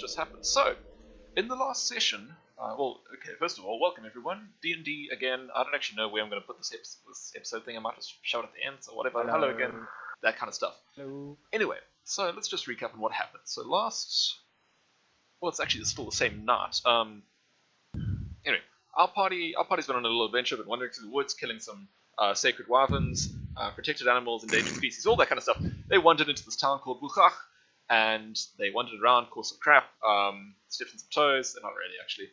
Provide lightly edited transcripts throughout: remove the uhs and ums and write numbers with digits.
what's just happened. So, in the last session, first of all, welcome everyone. DnD again. I don't actually know where I'm going to put this episode thing. I might just shout at the end or whatever. Hello again. That kind of stuff. Hello. Anyway, so let's just recap on what happened. So it's actually still the same night. Anyway, our party's been on a little adventure, been wandering through the woods, killing some sacred wyverns, protected animals, endangered species, all that kind of stuff. They wandered into this town called Buchach, and they wandered around, caused some crap, stepped on some toes. They're not really, actually.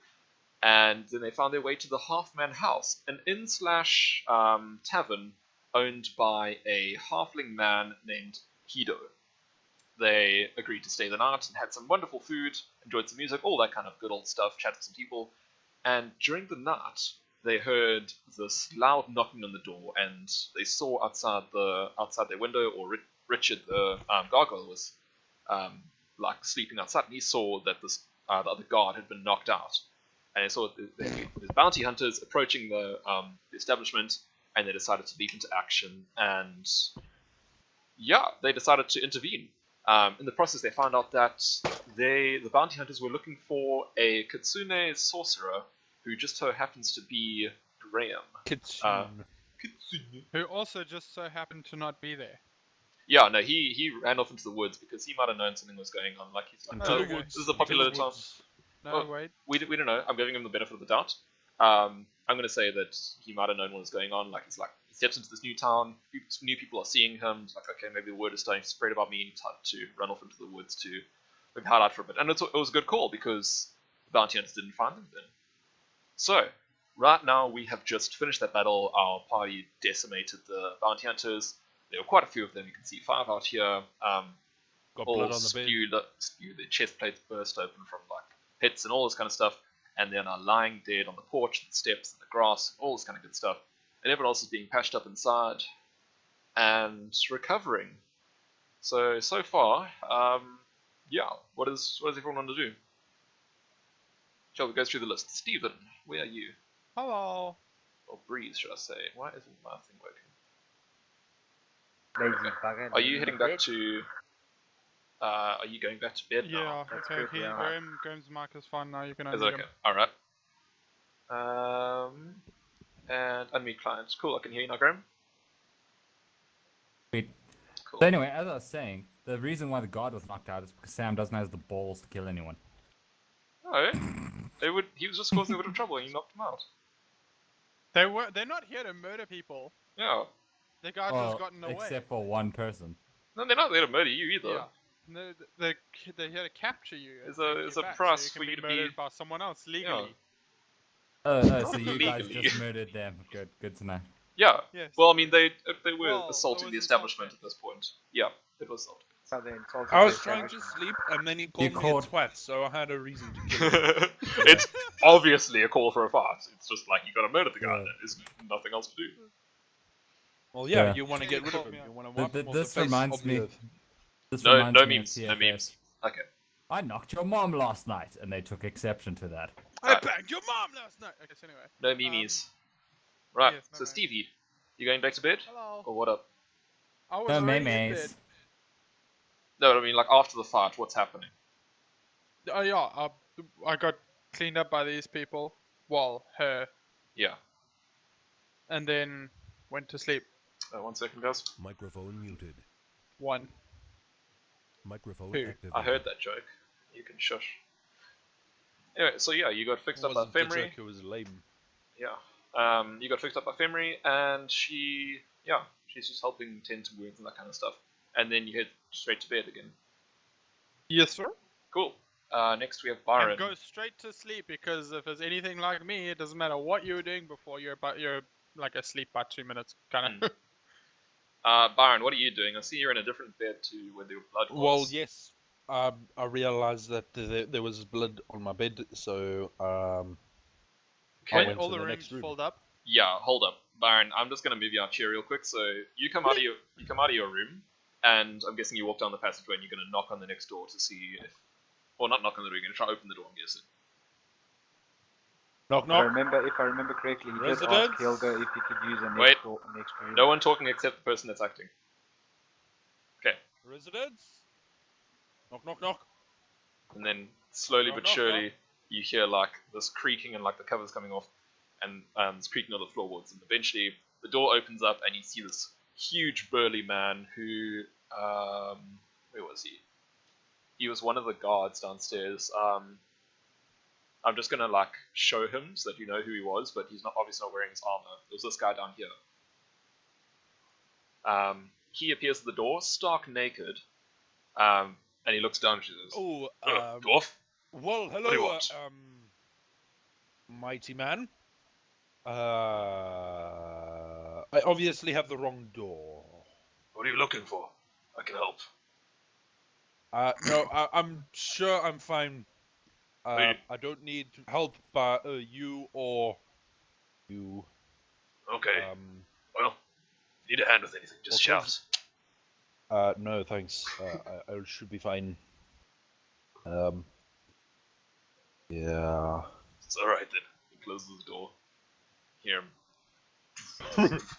And then they found their way to the Half-Man House, an inn/tavern owned by a halfling man named Hido. They agreed to stay the night and had some wonderful food, enjoyed some music, all that kind of good old stuff, chatted with some people. And during the night, they heard this loud knocking on the door, and they saw outside their window, or Richard, the Gargoyle, was sleeping outside, and he saw that the other guard had been knocked out. And they saw the bounty hunters approaching the establishment, and they decided to leap into action. And yeah, they decided to intervene. In the process, they found out that the bounty hunters were looking for a Kitsune sorcerer who just so happens to be Graeme. Kitsune. Who also just so happened to not be there. Yeah, no, he ran off into the woods because he might have known something was going on. Like he's like, Into oh, the woods. This is a popular town. No, wait. We don't know. I'm giving him the benefit of the doubt. I'm going to say that he might have known what was going on. Like he steps into this new town. New people are seeing him. It's like, okay, maybe the word is starting to spread about me. And he decided to run off into the woods to maybe hide out for a bit. And it was a good call because the bounty hunters didn't find them then. So right now we have just finished that battle. Our party decimated the bounty hunters. There were quite a few of them. You can see 5 out here. Got blood on the bed. Their chest plates burst open from hits and all this kind of stuff. And they're now lying dead on the porch, the steps, and the grass, all this kind of good stuff. And everyone else is being patched up inside and recovering. So far, yeah. What does everyone want to do? Shall we go through the list? Stephen, where are you? Hello. Or Breeze, should I say? Why isn't my thing working? Lazy bugger. Are you heading back to... are you going back to bed Yeah, now? okay. good, yeah. Graham's mic is fine now. You can Is unmute it okay? him. Alright. And unmute clients. Cool, I can hear you now, Graham. Sweet. Cool. So anyway, as I was saying, the reason why the guard was knocked out is because Sam doesn't have the balls to kill anyone. No, he was just causing a bit of trouble and you knocked him out. They're not here to murder people. Yeah. The guard just got in the way. Except for one person. No, they're not there to murder you either. Yeah. No, they're here to capture you. There's a back price so for you you can to be be... murdered by someone else legally. So you guys Legally. just murdered them. Good to know. Yeah. Yes. Well, I mean, they were Well, assaulting it the was establishment assault. at this point. Yeah, it was assault. So they insulted I was the trying to establishment. sleep, and then he called me called- a twat, so I had a reason to kill him. It's obviously a call for a fight. It's just like, you gotta murder the guy. Yeah. There's nothing else to do. Well, yeah, Yeah. you want to Yeah, get rid you of him. called You want to Th- wipe th- him off this the face reminds of the me- earth. This No reminds me memes, of no TFS. memes. Okay. I knocked your mom last night, and they took exception to that. I banged your mom last night. Okay, so anyway. No memes. Right, yes, no so memes. Stevie, you going back to bed? Hello. Or what up? I was No already in memes. bed. No, I mean, like, after the fight, what's happening? Oh yeah, I got cleaned up by these people. Well, her. Yeah. And then went to sleep. 1 second, guys. Microphone muted. One. Microphone Who? activated. I heard that joke. You can shush. Anyway, so yeah, you got fixed It up by wasn't the Femery. joke, it was lame. Yeah. You got fixed up by Femery, and she's just helping tend to wounds and that kind of stuff. And then you head straight to bed again. Yes, sir. Cool. Next we have Byron. And go straight to sleep because if it's anything like me, it doesn't matter what you were doing before. You're like asleep by 2 minutes, kind of. Byron, what are you doing? I see you're in a different bed to where the blood was. Well, yes. I realized that there was blood on my bed, so I Okay. went All to the the rooms next room. filled up. Yeah, hold up, Byron. I'm just gonna move you out here real quick. So you come out of your room, and I'm guessing you walk down the passageway, and you're gonna knock on the next door to see if, or not knock on the door. You're gonna try to open the door. I'm guessing. Knock, If I knock. remember correctly, he did Residents? ask Helga if he could use a Wait. next room. No one talking except the person that's acting. Okay, Residents? Knock, knock, knock. and then slowly Knock, but knock, surely knock. you hear like this creaking and like the covers coming off, and it's creaking on the floorboards. And eventually the door opens up, and you see this huge burly man who where was he? He was one of the guards downstairs. I'm just gonna like show him so that you know who he was, but he's not obviously not wearing his armor. There's this guy down here. He appears at the door, stark naked, and he looks down and she says, Oh, Dwarf? well, do you hello, want? mighty man. I obviously have the wrong door. What are you looking for? I can help. No, I'm sure I'm fine. Hey. I don't need help by you or you. Okay. Well, if you need a hand with anything, just well, shout. No, thanks. I should be fine. Yeah. It's alright then. He closes the door. Hear him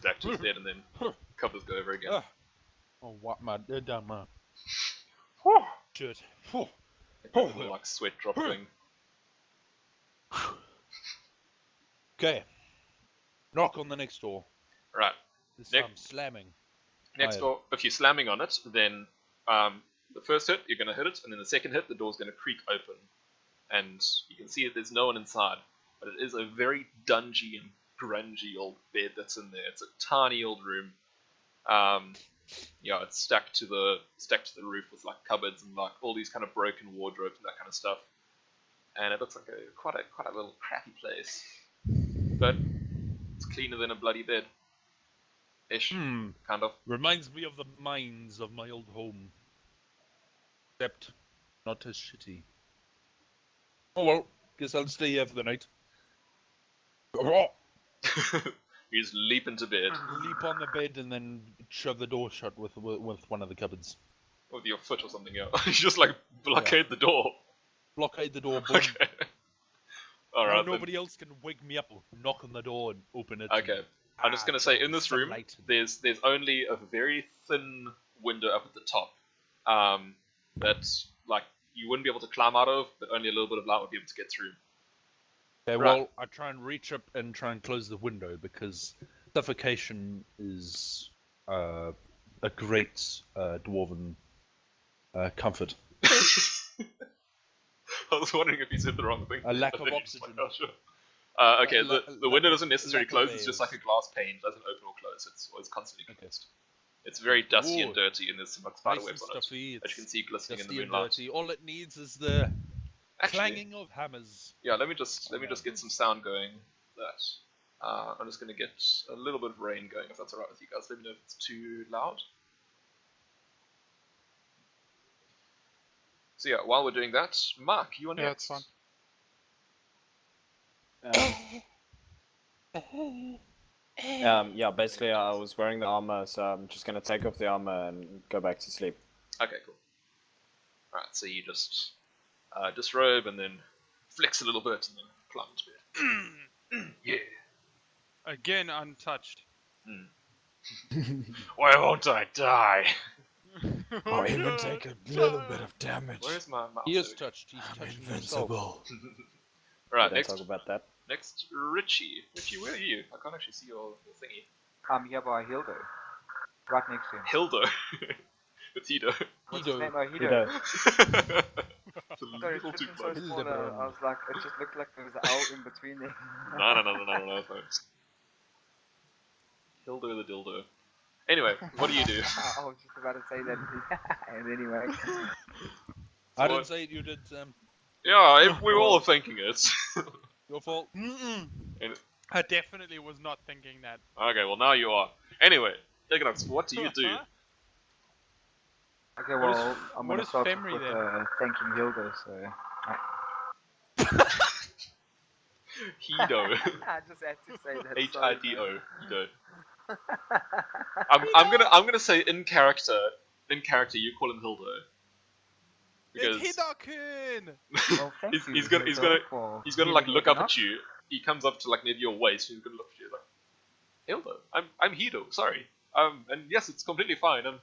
back to his bed, and then covers go over again. Oh, what my down my shirt. Little, like sweat dropping. Okay. Knock on the next door. Right. This Nick. time slamming. Next Tired. door, if you're slamming on it, then the first hit, you're going to hit it, and then the second hit, the door's going to creak open. And you can see that there's no one inside, but it is a very dungy and grungy old bed that's in there. It's a tiny old room. Yeah, it's stacked to the roof with like cupboards and like all these kind of broken wardrobes and that kind of stuff. And it looks like quite a little crappy place, but it's cleaner than a bloody bed. Ish, kind of. Reminds me of the mines of my old home. Except not as shitty. Oh well, guess I'll stay here for the night. You just leap into bed Leap on the bed and then shove the door shut with one of the cupboards. with your foot or something. Yeah, you just like blockade the door. Blockade the door. Boom. Okay. All right. Now nobody else can wake me up or knock on the door and open it. Okay. I'm just gonna say, in this room, sunlight. there's only a very thin window up at the top, that's like you wouldn't be able to climb out of, but only a little bit of light would be able to get through. Okay, Right. well, I try and reach up and try and close the window because suffocation is a great dwarven comfort. I was wondering if you said the wrong thing. A lack I of think oxygen. it's like, oh, sure. Okay, the window doesn't necessarily lack of close, it's just like air. a glass pane, doesn't open or close, it's always constantly Okay. closed. It's very dusty and Ooh. dirty, and there's some like spider Nice and webs on it stuffy. that you can see glistening in the Dusty and moonlight. dirty. All it needs is the Actually, clanging of hammers. yeah, let me just get some sound going. That I'm just gonna get a little bit of rain going, if that's alright with you guys. Let me know if it's too loud. So yeah, while we're doing that, Mark, you want Yeah, next? it's fine. Yeah, basically I was wearing the armor, so I'm just gonna take off the armor and go back to sleep. Okay, cool. Alright, so you just disrobe and then flex a little bit and then climb into bed. Yeah. Again, untouched. Why won't I die? Or even take a little bit of damage. Where's my mouse? He is There touched. He's touching himself. Invincible. we go. Right, Don't next, talk about that. next, Richie. Richie, where are you? I can't actually see your thingy. I'm here by Hildo. Right next to him. Hildo. With Hido. What's his Hido. name? Oh, You Hildo. don't. It's a Sorry, little it's too written so close. small, I was like, it just looked like there was an L in between there. No, folks. Hildo the dildo. Anyway, what do you do? I was just about to say that. And anyway. I What? didn't say it. You did. Yeah, if we were all thinking it. Your fault. And- I definitely was not thinking that. Okay, well now you are. Anyway, Egonox, what do you do? Okay, What well, is- I'm what going to is start off Femry with then? thanking Hildo, so... Hido. I just had to say that. Hido. Hido. I'm gonna say in character you call him Hildo. Because It's Hidokun! Well, thank He's- you, he's gonna- he's Hildo, gonna- for he's gonna like giving look me up the at you. He comes up to like near your waist and he's gonna look at you like, Hildo, I'm Hido, sorry. And yes, it's completely fine. I'm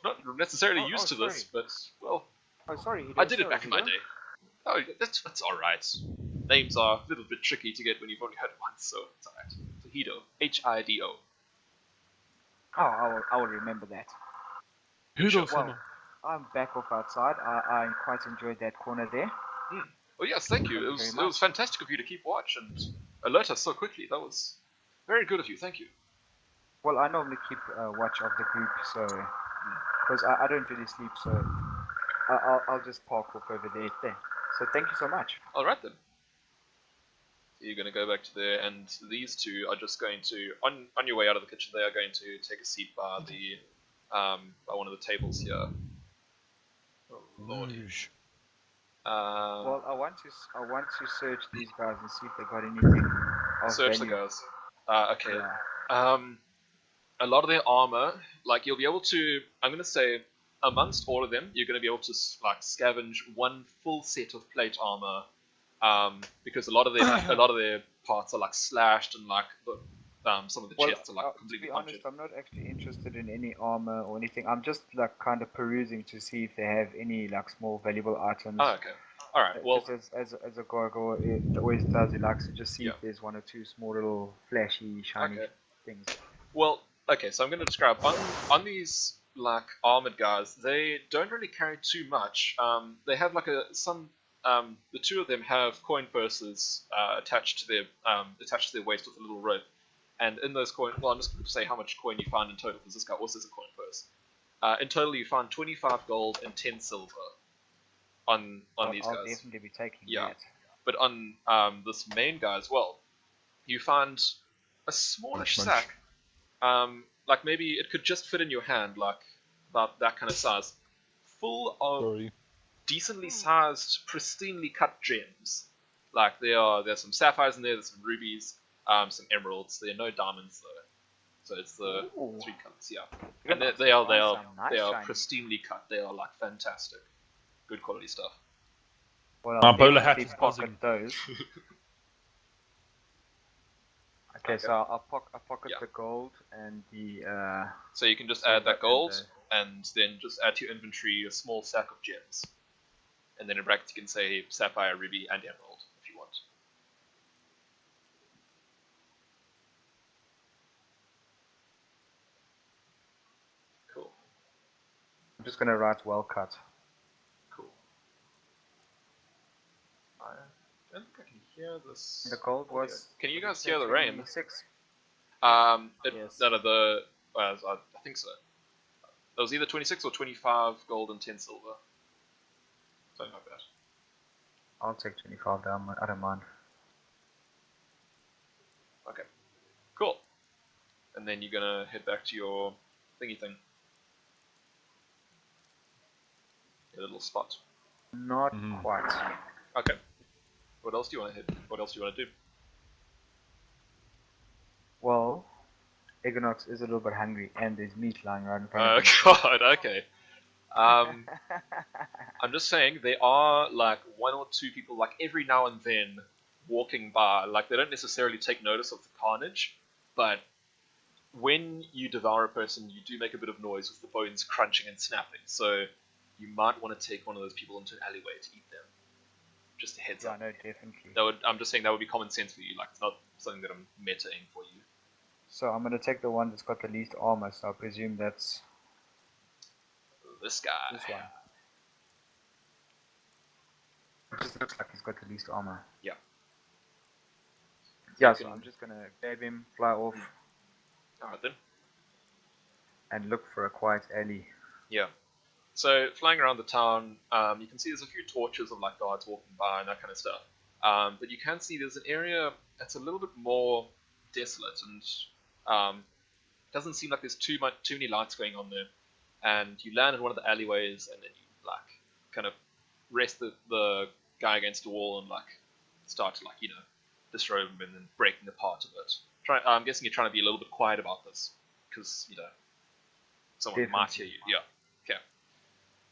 not necessarily Oh, used oh, to this, sorry. but well, Oh, sorry, Hildo, I did it sorry, back in my Hildo. day. Oh, that's alright. Names are a little bit tricky to get when you've only heard it once, so it's alright. So Hido. Hido. Oh, I will remember that. Well, I'm back off outside. I quite enjoyed that corner there. Well, yes, thank you. Thank you It very was fantastic of you to keep watch and alert us so quickly. That was very good of you. Thank you. Well, I normally keep watch of the group, so because I don't really sleep, so I'll just park off over there. So thank you so much. All right then. You're going to go back to there, and these two are just going to, on your way out of the kitchen, they are going to take a seat by the by one of the tables here. Oh Lord. Well, I want to search these guys and see if they got anything of Search value. the guys. Okay. Yeah. A lot of their armor, like you'll be able to, I'm going to say, amongst all of them, you're going to be able to like scavenge one full set of plate armor, because a lot of their parts are like slashed and like some of the chests are like to completely be honest, punctured. I'm not actually interested in any armor or anything. I'm just like kind of perusing to see if they have any like small valuable items. Oh, okay. All right. Well, just as a gargoyle, it always does. He likes to just see Yeah. if there's one or two small little flashy, shiny Okay. things. Well, okay, so I'm going to describe on these like armored guys. They don't really carry too much. They have like the two of them have coin purses attached to their waist with a little rope, and in those coin, well, I'm just going to say how much coin you find in total because this guy also has a coin purse. In total, you find 25 gold and 10 silver on these I'll guys. definitely be taking Yeah. that. But on this main guy as well, you find a smallish Munch. sack. Like maybe it could just fit in your hand, like about that kind of size, full of Sorry. decently sized, pristinely cut gems. Like there's some sapphires in there, there's some rubies, some emeralds. There are no diamonds though, so it's the Ooh. 3 colors. Yeah, You're and gonna they are find some nice shinies. pristinely cut. They are like fantastic, good quality stuff. Well, Our I'll bowler hat definitely is pocket buzzing. those. Okay, Okay. so I'll pocket Yeah. the gold and the So you can just silver add that and gold, and then just add to your inventory a small sack of gems. And then in brackets you can say sapphire, ruby, and emerald if you want. Cool, I'm just gonna write well cut. cool. I don't think I can hear this. The gold audio. was. Can you guys hear the rain? 6. Yes. None of the. I think so. It was either 26 or 25 gold and 10 silver. Something like that. I'll take 25 down. I don't mind. Okay. Cool. And then you're gonna head back to your thingy thing. Your little spot. Not Mhm. quite. Okay. What else do you want to hit? What else do you want to do? Well, Egonox is a little bit hungry, and there's meat lying right in front Oh of him. god, okay. I'm just saying there are like one or two people like every now and then walking by. Like they don't necessarily take notice of the carnage, but when you devour a person, you do make a bit of noise with the bones crunching and snapping. So you might want to take one of those people into an alleyway to eat them. Just a heads Yeah, up. no, definitely. I'm just saying that would be common sense for you. Like it's not something that I'm metaing for you. So I'm gonna take the one that's got the least armor. So I presume that's This guy. this one. It just looks like he's got the least armor. Yeah. Yeah, You so can- I'm just gonna grab him, fly off, Alright then. and look for a quiet alley. Yeah. So flying around the town, you can see there's a few torches of like guards walking by and that kind of stuff. But you can see there's an area that's a little bit more desolate and doesn't seem like there's too many lights going on there. And you land in one of the alleyways and then you like kind of rest the guy against the wall and like start to like disrobe him and then breaking apart of it. I'm guessing you're trying to be a little bit quiet about this because someone might hear you. Yeah. Okay.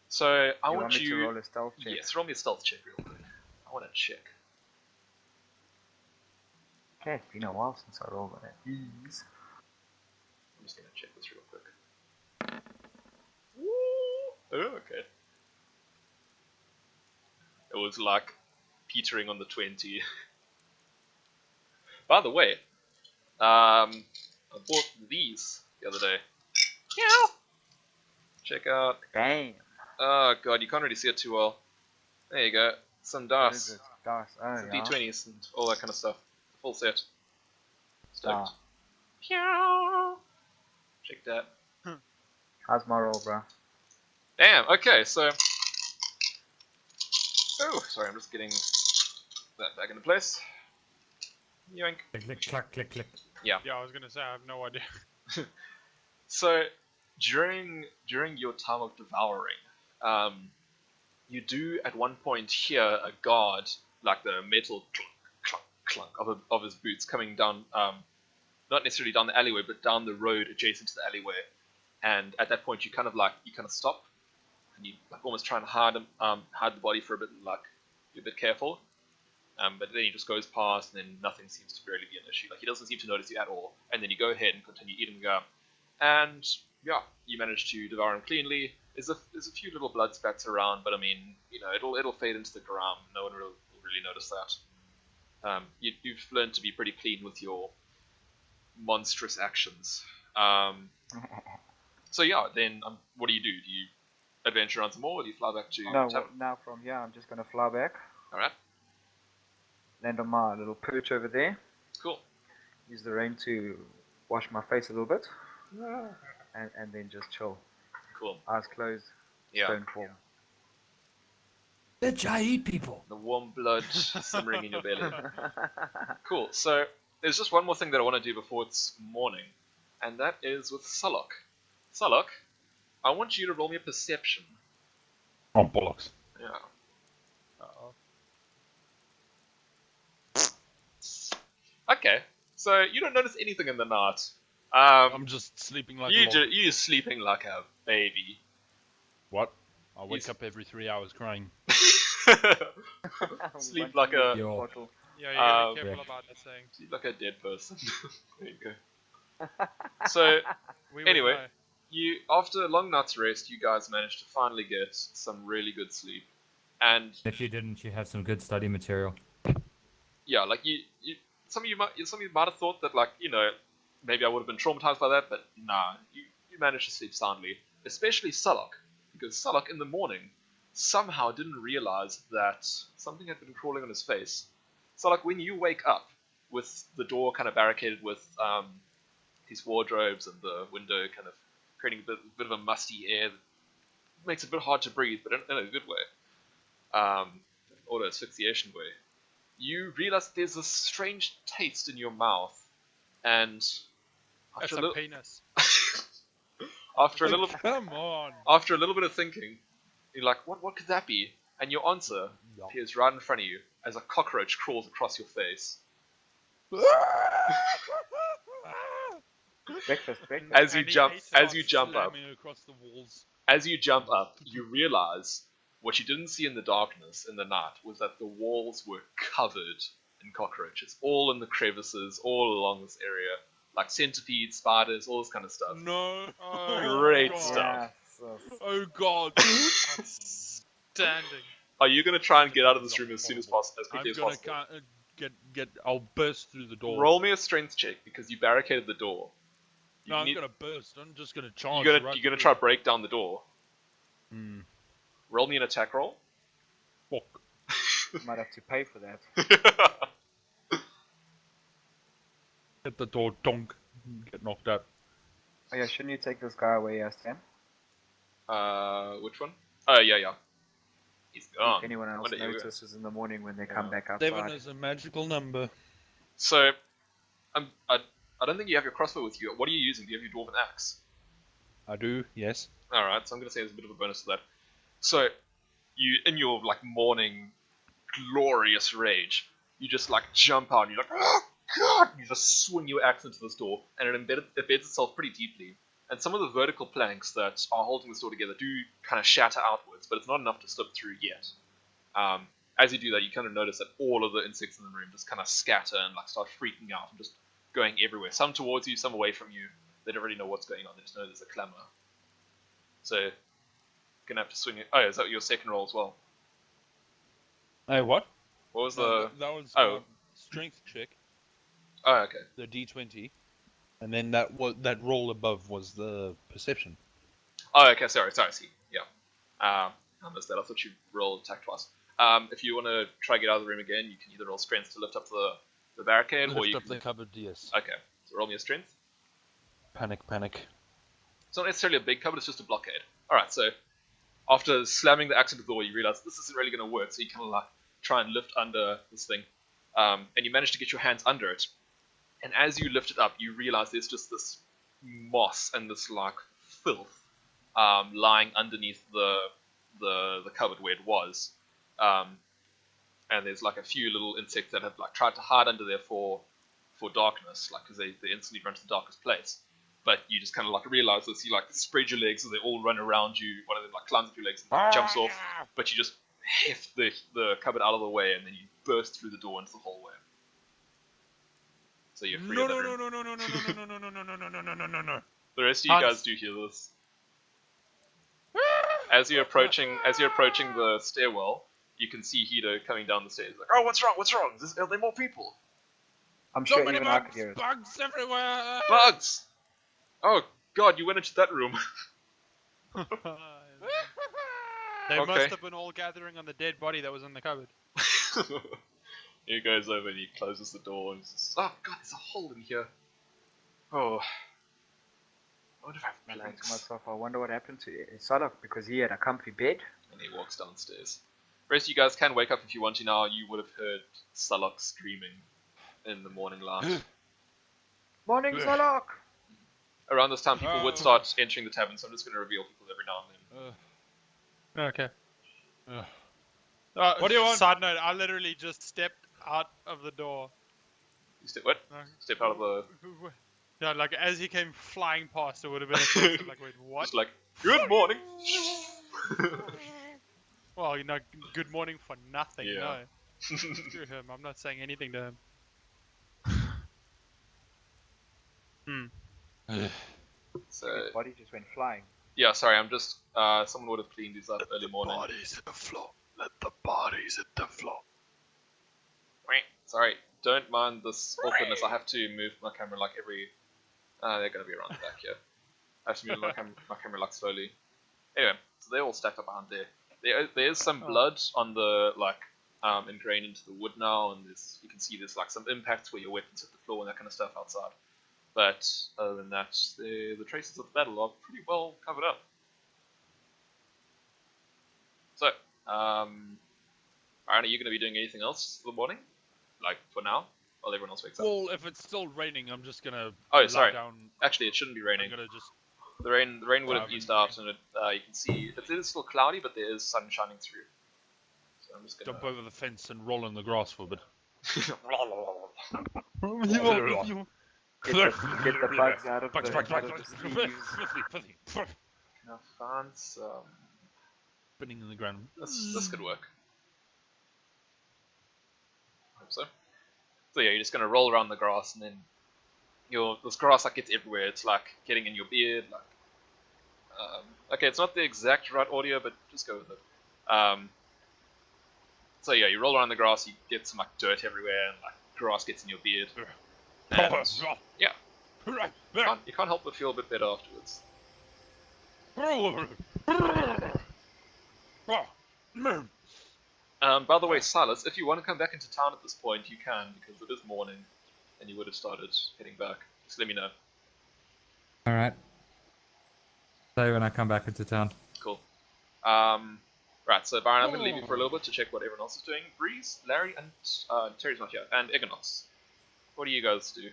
So I You want me to you. roll a stealth check? Yes, roll me a stealth check real quick. I want to check. Okay, it's been a while since I rolled on it. Ease. I'm just gonna check this real quick. Ooh. Oh, okay. It was like teetering on the 20. By the way, I bought these the other day. Yeah. Check out. Damn. Oh god, you can't really see it too well. There you go. Some What is dice, it? Dice. Oh, some yeah. D20s, and all that kind of stuff. Full set. Stoked. Ah. Check that. How's my roll, bro? Damn. Okay, so. Oh, sorry, I'm just getting that back into place. Yoink. Click, click, clack, click, click. Yeah, I was gonna say I have no idea. So, during your time of devouring, you do at one point hear a guard, like the metal clunk, clunk, clunk of his boots coming down, not necessarily down the alleyway, but down the road adjacent to the alleyway. And at that point, you kind of stop, and you like almost try and hide the body for a bit, and like be a bit careful. But then he just goes past, and then nothing seems to really be an issue. Like he doesn't seem to notice you at all. And then you go ahead and continue eating gum, and yeah, you manage to devour him cleanly. There's a few little blood spats around, but I mean, you know, it'll fade into the ground. No one will really notice that. You've learned to be pretty clean with your monstrous actions. So yeah, then what do? Do you adventure on some more, or do you fly back to No, tavern? now from here, I'm just gonna fly back. Alright, Land on my little perch over there. cool. Use the rain to wash my face a little bit. And then just chill. Cool. Eyes closed. Yeah. Stone form. Bitch, I eat people. The warm blood simmering in your belly. Cool. So there's just one more thing that I want to do before it's morning, and that is with Sullok. Sullok, I want you to roll me a perception. Oh, bollocks. Yeah. Uh-oh. Okay. So you don't notice anything in the night. I'm just sleeping like a log. You're sleeping like a baby. What? I wake He's- up every 3 hours crying. Sleep like a Yo. Bottle. Yeah, you gotta be Yeah. careful about that saying. sleep like a dead person. There you go. So We would Anyway. know. you, after a long night's rest, you guys managed to finally get some really good sleep, and If you didn't, you have some good study material. yeah, like some of you might have thought that, like, you know, maybe I would have been traumatized by that, but nah, you managed to sleep soundly. Especially Sullok, because Sullok in the morning somehow didn't realize that something had been crawling on his face. Sullok, when you wake up with the door kind of barricaded with his wardrobes and the window kind of creating a bit of a musty air that makes it a bit hard to breathe, but in a good way, or an asphyxiation way, you realize that there's a strange taste in your mouth, and That's after a a little, penis. after a little, Come on. after a little bit of thinking, you're like, what could that be? And your answer appears right in front of you as a cockroach crawls across your face. Breakfast. As you And he jump, hates as it. you jump up, Slamming across the walls. as you jump up, you realize what you didn't see in the darkness in the night was that the walls were covered in cockroaches, all in the crevices, all along this area, like centipedes, spiders, all this kind of stuff. No. Oh, Great God. stuff. Oh god. Standing. Are you gonna try and get out of this room as soon as possible, as I'm quickly as gonna possible? get. I'll burst through the door. Roll me a strength check because you barricaded the door. You No, I'm need- gonna burst. I'm just gonna charge. you're gonna right you're gonna through. try to break down the door. Hmm. Roll me an attack roll. Fuck. Might have to pay for that. Hit the door, donk. Get knocked out. Oh yeah, shouldn't you take this guy away, Sam? Which one? Oh yeah. He's gone. If anyone else Wonder you- notices in the morning when they come Yeah. back outside. 7 is a magical number. So, I don't think you have your crossbow with you. What are you using? Do you have your dwarven axe? I do, yes. Alright, so I'm going to say there's a bit of a bonus to that. So, you, in your, like, morning glorious rage, you just, like, jump out and you're like, oh, God! You just swing your axe into this door, and it embeds itself pretty deeply. And some of the vertical planks that are holding this door together do kind of shatter outwards, but it's not enough to slip through yet. As you do that, you kind of notice that all of the insects in the room just kind of scatter and, like, start freaking out and just going everywhere. Some towards you, some away from you. They don't really know what's going on. They just know there's a clamor. So, you're gonna have to swing it. Oh, is that your second roll as well? Hey, what? What was No, the? that was Oh. strength check, Oh, okay. the D20, and then that roll above was the perception. Oh, okay. Sorry. See. Yeah. I missed that. I thought you rolled attack twice. If you want to try get out of the room again, you can either roll strength to lift up the barricade, or Lift you up can. the cupboard, yes. Okay. So roll me a strength. Panic. It's not necessarily a big cupboard. It's just a blockade. All right. So after slamming the axe into the door, you realize this isn't really going to work. So you kind of like try and lift under this thing, and you manage to get your hands under it. And as you lift it up, you realize there's just this moss and this like filth lying underneath the cupboard where it was, and there's like a few little insects that have like tried to hide under there for darkness, like because they instantly run to the darkest place. But you just kind of like realize this. You like spread your legs, so they all run around you. One of them like climbs up your legs and jumps off, but you just heft the cupboard out of the way, and then you burst through the door into the hallway. So you're free of the room. No. The rest of you guys do hear this. As you're approaching the stairwell, you can see Hido coming down the stairs. Like, oh, what's wrong? Are there more people? I'm So sure many even I could bugs, hear it. bugs everywhere. Bugs! Oh God, you went into that room. They Okay. must have been all gathering on the dead body that was in the cupboard. He goes over and he closes the door and says, "Oh God, there's a hole in here. Oh, I wonder if I I have think to planks." myself, I wonder what happened to Sullok because he had a comfy bed. And he walks downstairs. The rest of you guys can wake up if you want to now. You would have heard Sullok screaming in the morning light. Morning, Sullok! Around this time, people would start entering the tavern, so I'm just going to reveal people every now and then. Okay. What do you want? Side note, I literally just stepped out of the door. You step out of the... Yeah, like as he came flying past, it would have been a case of like, wait, what? Just like, good morning! Well, good morning for nothing, Yeah. no. Screw him, I'm not saying anything to him. So, His body just went flying. yeah, sorry, I'm just... someone would have cleaned these up early morning. Bodies hit the floor. Let the bodies hit the floor. Sorry, don't mind this awkwardness. I have to move my camera like every... they're going to be around the back here. I have to move my camera like slowly. Anyway, so they're all stacked up behind there. There is some blood on the, like, ingrained into the wood now, and you can see there's like some impacts where your weapons hit the floor and that kind of stuff outside. But other than that, the traces of the battle are pretty well covered up. So, Byron, are you going to be doing anything else for the morning? Like, for now? While everyone else wakes up? Well, if it's still raining, I'm just gonna Oh, lie sorry. down. Actually, it shouldn't be raining. I'm gonna just The rain would have Dive eased in. out, and you can see it is still cloudy, but there is sun shining through. So I'm just jump gonna... over the fence and roll in the grass for a bit. Get the bugs out of Bugs, the, bugs, out bugs, of bugs. the sleeves. Now, find some... Spinning in the ground. This could work. I hope so. So yeah, you're just gonna roll around the grass, and then this grass like gets everywhere. It's like getting in your beard. Like, okay, it's not the exact right audio, but just go with it. So yeah, you roll around the grass, you get some like dirt everywhere, and like grass gets in your beard. And, yeah, you can't help but feel a bit better afterwards. By the way, Sylis, if you want to come back into town at this point, you can, because it is morning, and you would have started heading back. Just let me know. Alright. Say when I come back into town. Cool. Right, so Byron, I'm going to leave you for a little bit to check what everyone else is doing. Breeze, Larry, and Terry's not here, and Egonox. What do you guys do?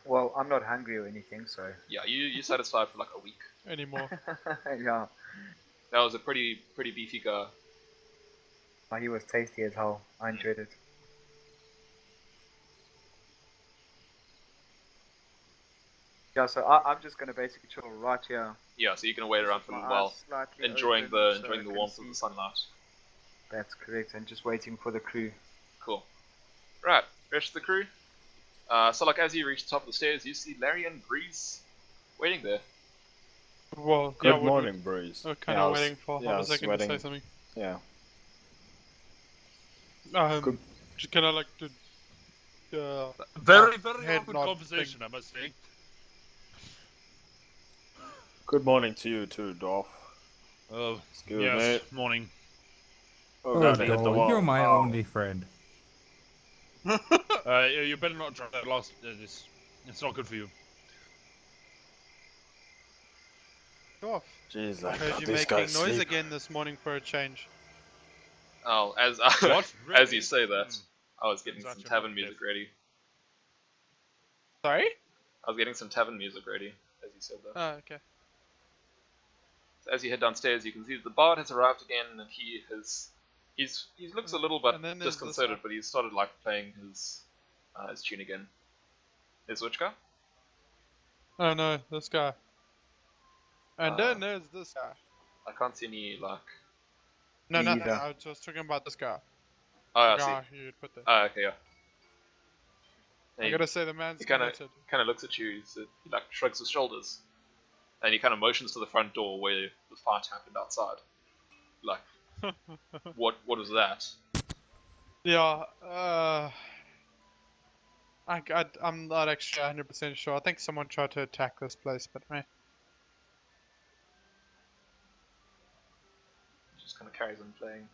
Well, I'm not hungry or anything, so... Yeah, you satisfied for like a week. Anymore. Yeah. That was a pretty beefy guy. Oh, he was tasty as hell. I enjoyed it. Yeah, so I'm just gonna basically chill right here. Yeah, so you can wait around for a My little while, eyes slightly enjoying open the so I can warmth of see. the sunlight. That's correct, and just waiting for the crew. Cool. Right, rest of the crew. So like as you reach the top of the stairs, you see Larry and Breeze waiting there. Well, Good yeah, morning, Breeze. we're kind Yeah, I of was- waiting for yeah, I a was second to say waiting. something. Yeah. Just kind of like the. Very head awkward nod conversation, I must say. Good morning to you too, Dwarf. Oh, Excuse yes, me. morning. Oh, Oh, God, I hit the Dor, wall. you're my Ow. only friend. You better not try that last. It's not good for you. Dwarf. Jeez, I I heard got you these making guys noise sleep. again this morning for a change. Oh, as What? as you Really? say that, Hmm. I was getting That's some actually tavern not music good. ready. Sorry? I was getting some tavern music ready, as you said that. Oh, okay. So as you head downstairs, you can see that the bard has arrived again, and he looks a little bit And then there's this disconcerted, guy. but he's started like playing his tune again. Is which guy? Oh no, this guy. And then Uh, there's this guy. I can't see any like. No, nothing. Either. I was just talking about this guy. Oh, The I see. guy you'd put there. Oh, okay, yeah. I gotta say, the man's he kind of committed. looks at you. He like shrugs his shoulders, and he kind of motions to the front door where the fight happened outside. Like, what was that? Yeah, I'm not actually 100% sure. I think someone tried to attack this place, but meh. Just kind of carries on playing.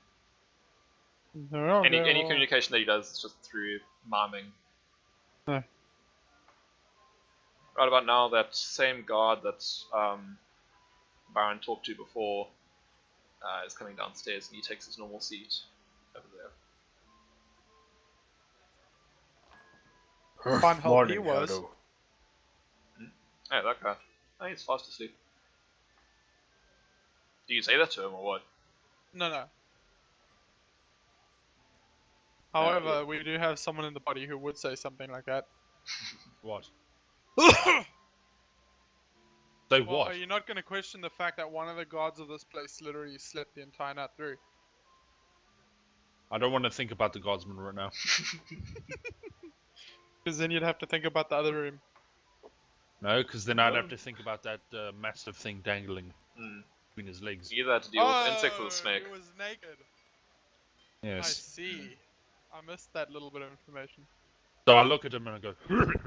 No, Any communication that he does is just through miming. No. Right about now, that same guard that Byron talked to before is coming downstairs, and he takes his normal seat over there. Fine help Morning, he was. Shadow. Oh, that guy. Oh, he's fast asleep. Do you say that to him or what? No. However, we do have someone in the body who would say something like that. What? Say Well, what? are you not going to question the fact that one of the guards of this place literally slept the entire night through? I don't want to think about the guardsman right now. Because then you'd have to think about the other room. No, because then I'd have to think about that massive thing dangling between his legs. You either have to deal with insects or the snake. He was naked. I Yes. see. I missed that little bit of information. So I look at him and I go, He looks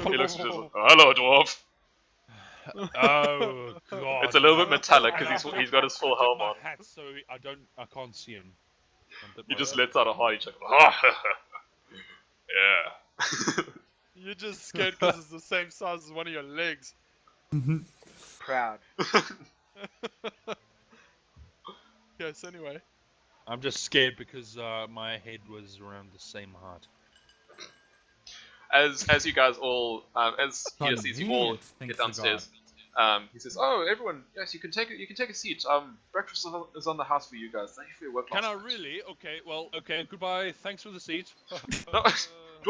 at you and says, "Oh, hello, dwarf." oh god. It's a little bit metallic because he's got his full helm my on. hat so I can't see him. He just lets out a hearty chuckle. Yeah. You're just scared because it's the same size as one of your legs. Proud. Yes, anyway. I'm just scared because my head was around the same height. As you guys all, as he Kind of sees you all weird, thinks get the downstairs, he says, "Oh, everyone, yes, you can take a seat. Breakfast is on the house for you guys. Thank you for your work Can last I night." really? Okay, well, okay, goodbye. Thanks for the seat. No,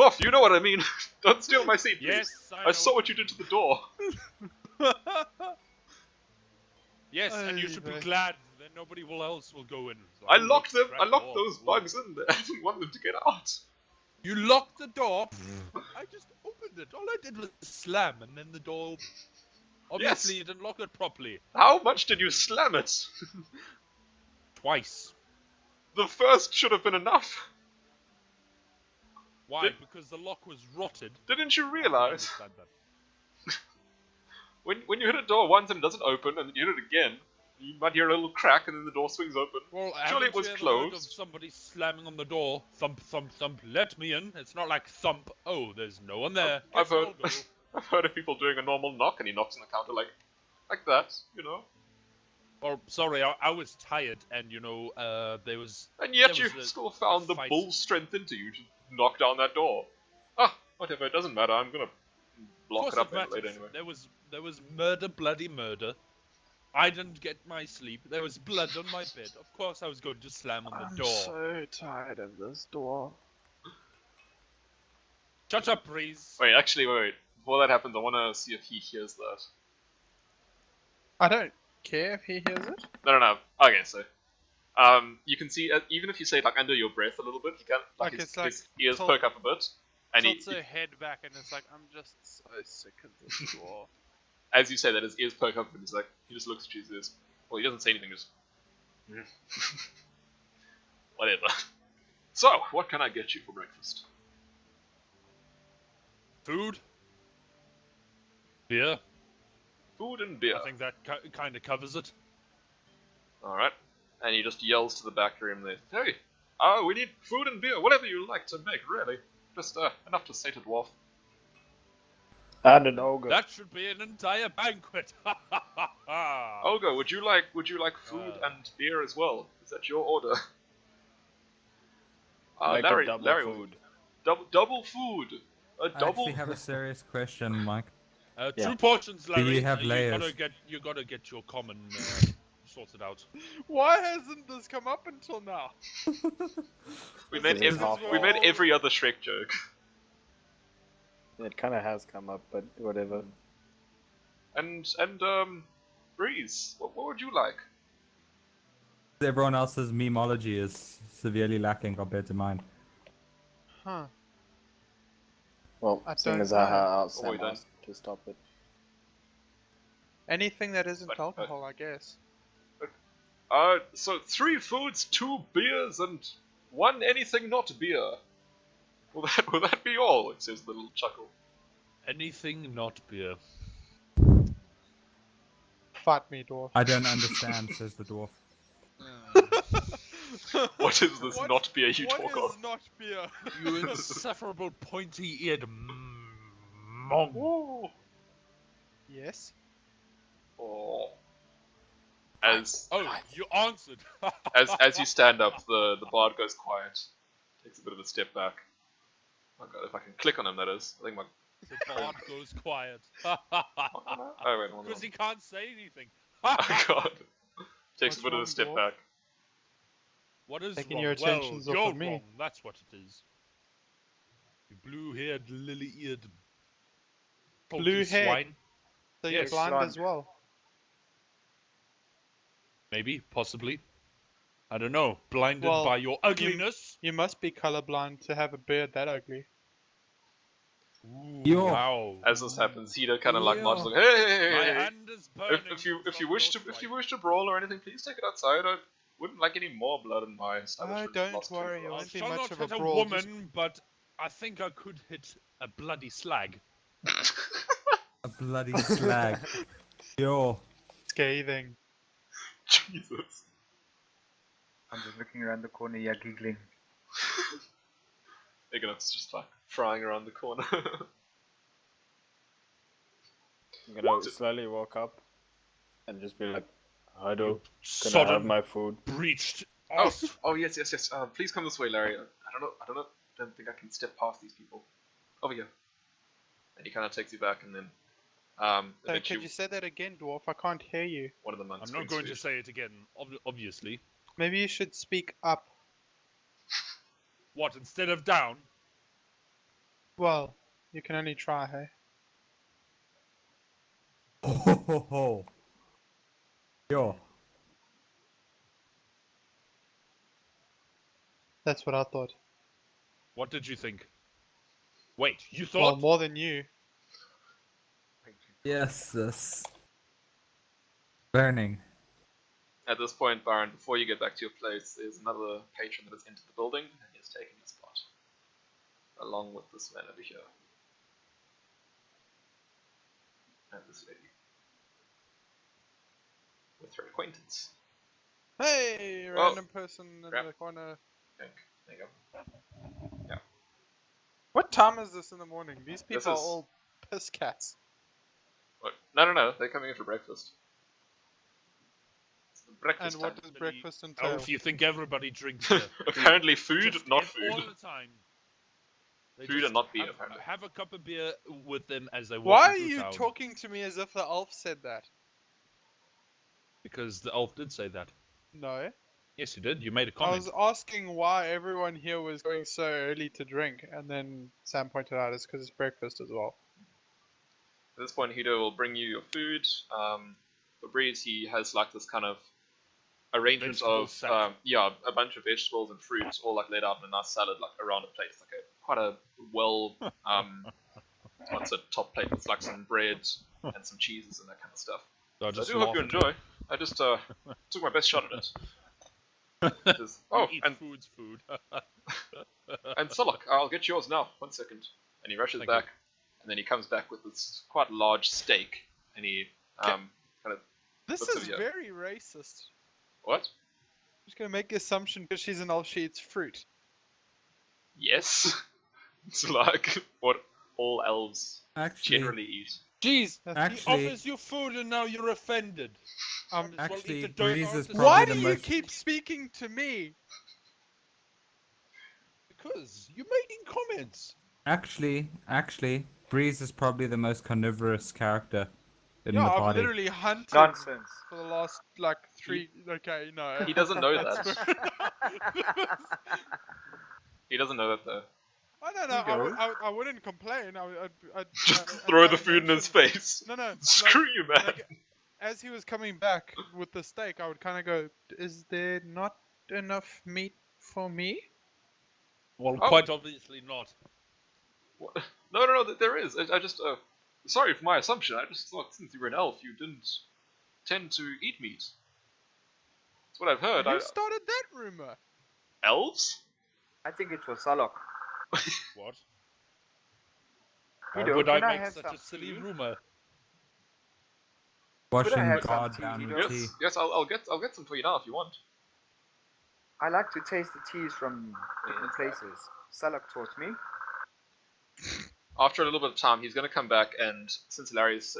dwarf, you know what I mean. Don't steal my seat, please. Yes, I saw what you did to the door. Yes, and you should be Ay, glad that nobody else will go in. It's I like, locked them. I trap locked door. those bugs in there. I didn't want them to get out. You locked the door. I just opened it. All I did was slam, and then the door. Obviously, you didn't lock it properly. How much did you slam it? Twice. The first should have been enough. Why? Did- Because the lock was rotted. Didn't you I realize? understand that. When you hit a door once and it doesn't open, and then you hit it again, you might hear a little crack, and then the door swings open. Well, Surely haven't it was you ever heard of closed. somebody slamming on the door, thump, thump, thump, let me in. It's not like thump. Oh, there's no one there. I've Guess I'll heard- go. I've heard of people doing a normal knock, and he knocks on the counter like that, you know. Or sorry, I was tired, and there was. And yet There you was still found the fight. bull strength into you to knock down that door. Ah, whatever. It doesn't matter. I'm gonna block Of it up course later matters. anyway. There was murder, bloody murder. I didn't get my sleep. There was blood on my bed. Of course, I was going to slam on the door. so tired of this door. Shut up, Breeze. Wait, actually, wait. Before that happens, I want to see if he hears that. I don't care if he hears it. No. Okay, so you can see even if you say it like under your breath a little bit, he can Like, his, it's like his ears tilt- perk up a bit, and Tilts her head back and it's like, I'm just so sick of this door. as you say that, his ears perk up, and he's like, he just looks at you. Well, he doesn't say anything, just whatever. So, what can I get you for breakfast? Food? Beer? Food and beer. I think that kind of covers it. Alright. And he just yells to the back room there, hey, we need food and beer, whatever you like to make, really. Just enough to sate a dwarf. And an ogre. That should be an entire banquet. Ogre, would you like food and beer as well? Is that your order? Like Larry, a double Larry, food. Double food. A I double. actually have a serious question, Mike. Yeah. 2 portions, Larry. you have layers? You gotta get your common sorted out. Why hasn't this come up until now? We made This is every other Shrek joke. It kind of has come up, but whatever. And Breeze, what would you like? Everyone else's memology is severely lacking compared to mine. Huh. Well, I seeing don't as I know. asked Oh, we Sam don't. asked to stop it. Anything that isn't But- alcohol, I guess. So 3 foods, 2 beers, and 1 anything not beer. Will that be all? It says with a little chuckle. Anything not beer. Fight me, dwarf. I don't understand, says the dwarf. What is this What- not beer you What talk is of? not beer? You insufferable pointy-eared monk. Ooh. Yes. Oh. As Oh, you answered. as you stand up, the bard goes quiet, takes a bit of a step back. Oh god, if I can click on him, that is. I think my. The bard goes quiet. Oh wait, one Because more. he can't say anything. Oh god. Takes What's a bit of wrong, a step dwarf? back. What is Taking wrong? your attentions well, off you're of me. wrong. That's what it is. You blue-haired, lily-eared, Blue hair. swine. So you're Yes, blind blonde. as well. Maybe, possibly. I don't know. Blinded Well, by your ugliness. You must be colorblind to have a beard that ugly. Ooh, Yo. wow. As this happens, Hida kind of like Yeah. marches like, hey, My hey, hey. hand is burning. If you from wish your to strike. brawl or anything, please take it outside. I wouldn't like any more blood in my establishment. don't Lost worry, two it for I won't us. be shall much not of a hit a brawl, woman, but I think I could hit a bloody slag. A bloody slag. Yo. Scathing. Jesus. I'm just looking around the corner, yeah, giggling. Egonox is just like frying around the corner. I'm gonna slowly walk up and just be like, "Hi, do. Can I have Sodden my food?" breached. Oh yes. Please come this way, Larry. I don't think I can step past these people. Over here. And he kind of takes you back, and then So eventually could you say that again, dwarf? I can't hear you. one of the monks. I'm not brings going to food. say it again, obviously. Maybe you should speak up. What, instead of down? Well, you can only try, hey? Ho ho ho ho. Yo. That's what I thought. What did you think? Wait, you Well, thought? more than you. Yes, this. Burning. At this point, Byron, before you get back to your place, there's another patron that has entered the building, and he has taken his spot, along with this man over here, and this lady, with her acquaintance. Hey, Well, random person in crap. the corner. Pink. There you go. What time is this in the morning? These This people are is- all piss cats. What? No, they're coming in for breakfast. It's the breakfast And what time. does breakfast Oh, entail? if you think everybody drinks beer. Apparently food, Just not all food. the time. They Food just and not beer, have, apparently. have a cup of beer with them as they walk Why are through you town. talking to me as if the elf said that? Because the elf did say that. No. Yes, you did. You made a I comment. was asking why everyone here was going so early to drink, and then Sam pointed out it's because it's breakfast as well. At this point, Hido will bring you your food. For Breeze, he has like this kind of arrangement Vegetable of set. a bunch of vegetables and fruits all like laid out in a nice salad like around a plate. It's like quite a well what's a top plate with like some bread and some cheeses and that kind of stuff. So I I just do hope laugh you at enjoy. I just took my best shot at it. Says, oh, Eat and food's food. and Sullok, I'll get yours now. 1 second. And he rushes Thank back, and then he comes back with this quite large steak, and he kind of This What's is it, yeah? very racist. what? I'm just gonna make the assumption because she's an elf, she eats fruit. Yes. It's like what all elves Actually, generally eat. Jeez, Actually- he offers you food and now you're offended. Um, Well, eat actually, the donut Breeze is to- probably why the do you most. keep speaking to me? Because you're making comments. Actually, Breeze is probably the most carnivorous character in Yeah, the I've party. literally hunted Nonsense. for the last like 3. Okay, no. He doesn't know That's that. He doesn't know that though. I don't know. I wouldn't complain. I'd Throw the food in his face. No, no. Screw you, man. Like, as he was coming back with the steak, I would kind of go, "Is there not enough meat for me?" Well, Oh. quite obviously not. What? No, there is. I just, sorry for my assumption. I just thought since you were an elf, you didn't tend to eat meat. That's what I've heard. Who started that rumor? Elves? I think it was Sullok. What? You Why know, would can I I make have such some a silly tea? rumor? Washing have God some down tea, with you know? tea. Yes, I'll get some for you now if you want. I like to taste the teas from different places. Sullok taught me. After a little bit of time, he's gonna come back, and since Larry's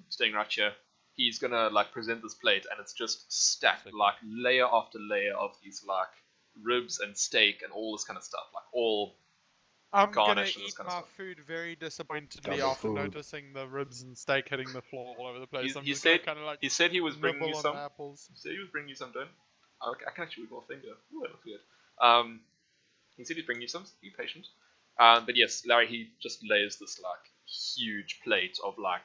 staying right here, he's gonna like present this plate, and it's just stacked like layer after layer of these like ribs and steak and all this kind of stuff, like all. I'm gonna Garnish and this eat kind of my stuff. food very disappointedly Double after food. noticing the ribs and steak hitting the floor all over the place. I'm He just said kind of like he said he was bringing you nibble on some. the apples. He said he was bringing you some, don't? I can actually wiggle a finger. Ooh, that looks weird. He said he'd bring you some. Be patient. But yes, Larry, he just lays this like huge plate of like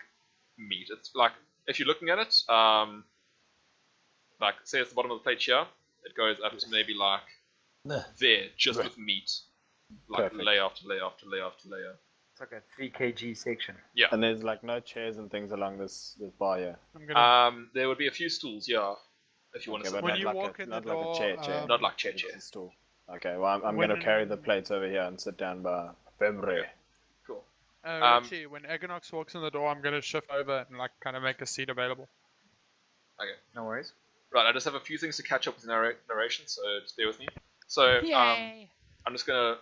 meat. It's like if you're looking at it, like say it's the bottom of the plate here, it goes up to maybe like there, just with meat, like Perfect. layer after layer after layer after layer. It's like a 3 kg section. And there's like no chairs and things along this bar here. I'm gonna. There would be a few stools, yeah, if you want to Okay, sit. but When not you like walk a, in the not like door, a chair. Not like chair. It's a stool. Okay, well I'm When- gonna carry the plates over here and sit down by Femre. Cool. Richie, when Egonox walks in the door, I'm gonna shift over and like kind of make a seat available. Okay. No worries. Right, I just have a few things to catch up with narration, so just bear with me. So, I'm just gonna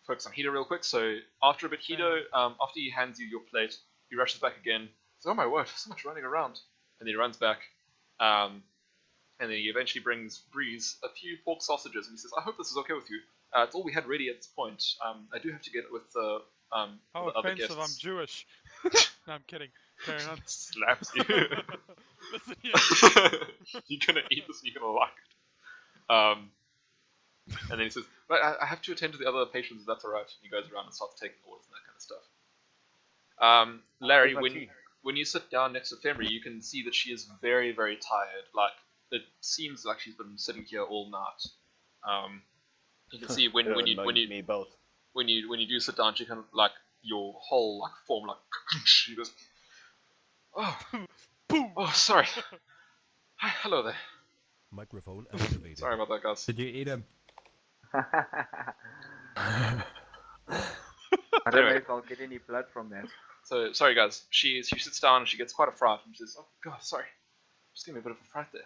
focus on Hido real quick. So, after a bit, Hido, after he hands you your plate, he rushes back again. Says, "Oh my word, so much running around!" And then he runs back, and then he eventually brings Breeze a few pork sausages, and he says, "I hope this is okay with you. It's all we had ready at this point. I do have to get it with the How the other offensive! I'm guests." Jewish. No, I'm kidding. Carry on. Slaps you. Listen here. You're gonna eat this and you're gonna like it. And then he says, "But I have to attend to the other patients. If that's all right." And he goes around and starts taking orders and that kind of stuff. Larry, Take my tea. when you sit down next to Femry, you can see that she is very, very tired. Like it seems like she's been sitting here all night. You can see when you me both. when you do sit down, she kind of like your whole like form like she goes, "Oh, Boom. oh, sorry. Hi, hello there. Microphone activated. Sorry about that, guys." Did you eat him? I don't know if I'll get any blood from that. So sorry, guys. She sits down and she gets quite a fright and she says, "Oh God, sorry. Just gave me a bit of a fright there.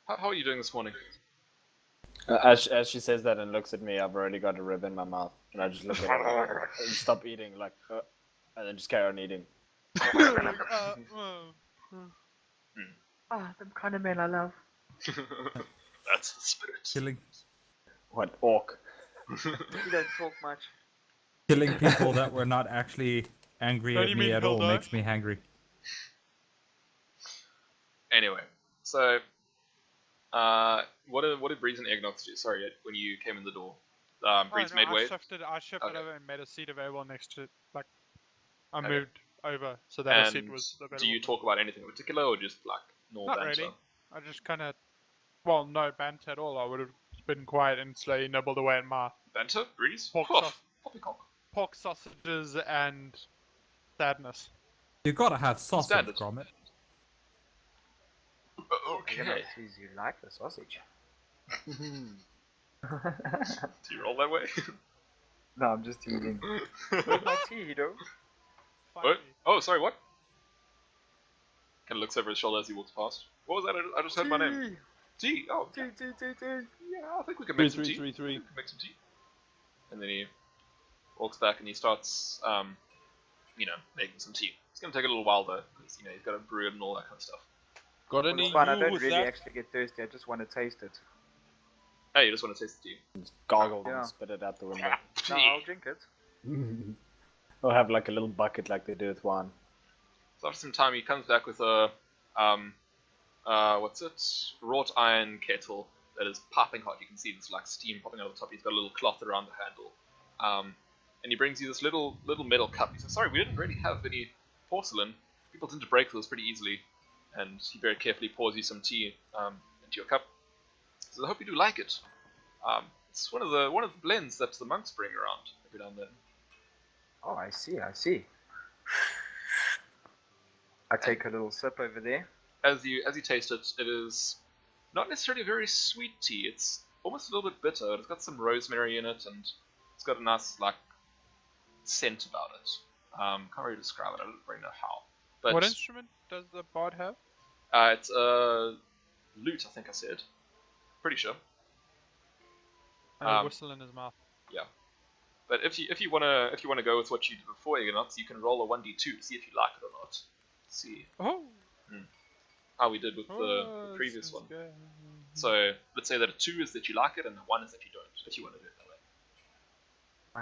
How are you doing this morning?" As she says that and looks at me, I've already got a rib in my mouth, and I just look at her and stop eating, like, and then just carry on eating. Ah, them kind of men I love. That's the spirit. What orc? You don't talk much. Killing people that were not actually angry What do at you me mean, at all Hilda? makes me hangry. Anyway, so what did Breeze and Egonox do? Sorry, when you came in the door, Breeze made way. I shifted Okay. over and made a seat available next to like. I Okay. moved over so that a seat And was available. do you talk about anything in particular, or just like normal Not banter? really. I just kind of, well, no banter at all. I would have been quiet and slowly nibbled away at my Banter, Breeze. Pork Oh, sauce. poppycock. pork sausages and sadness. You gotta have sausage, Standard. Gromit. Okay. You like the sausage. Do you roll that way? No, I'm just teasing. Where's my tea, Hido? What? Oh, sorry, what? Kind of looks over his shoulder as he walks past. What was that? I just heard my name. Tea. Oh, Tea. yeah, I think we can make some tea. 3. We can make some tea. And then he walks back and he starts, making some tea. It's gonna take a little while though, because he's got to brew it and all that kind of stuff. Got Well, any it's fine, I you don't with really that? actually get thirsty, I just want to taste it. Hey, you just want to taste the tea? Just gargle Yeah. and spit it out the window. No, I'll drink it. Or have like a little bucket like they do with wine. So after some time, he comes back with a, wrought iron kettle that is piping hot. You can see this like steam popping out of the top. He's got a little cloth around the handle, and he brings you this little metal cup. He says, "Sorry, we didn't really have any porcelain. People tend to break those pretty easily." And he very carefully pours you some tea into your cup. So I hope you do like it. It's one of the blends that the monks bring around every now and then. Oh, I see. I take a little sip over there. As you taste it, it is not necessarily a very sweet tea. It's almost a little bit bitter. It's got some rosemary in it, and it's got a nice like scent about it. Can't really describe it. I don't really know how. But What instrument does the bard have? it's a lute, I think I said. Pretty sure. And a whistle in his mouth. Yeah. But if you wanna go with what you did before Egonox, you can roll a 1d2 to see if you like it or not. See Oh! how we did with the previous one. Good. So let's say that a 2 is that you like it and a 1 is that you don't, if you want to do it that way.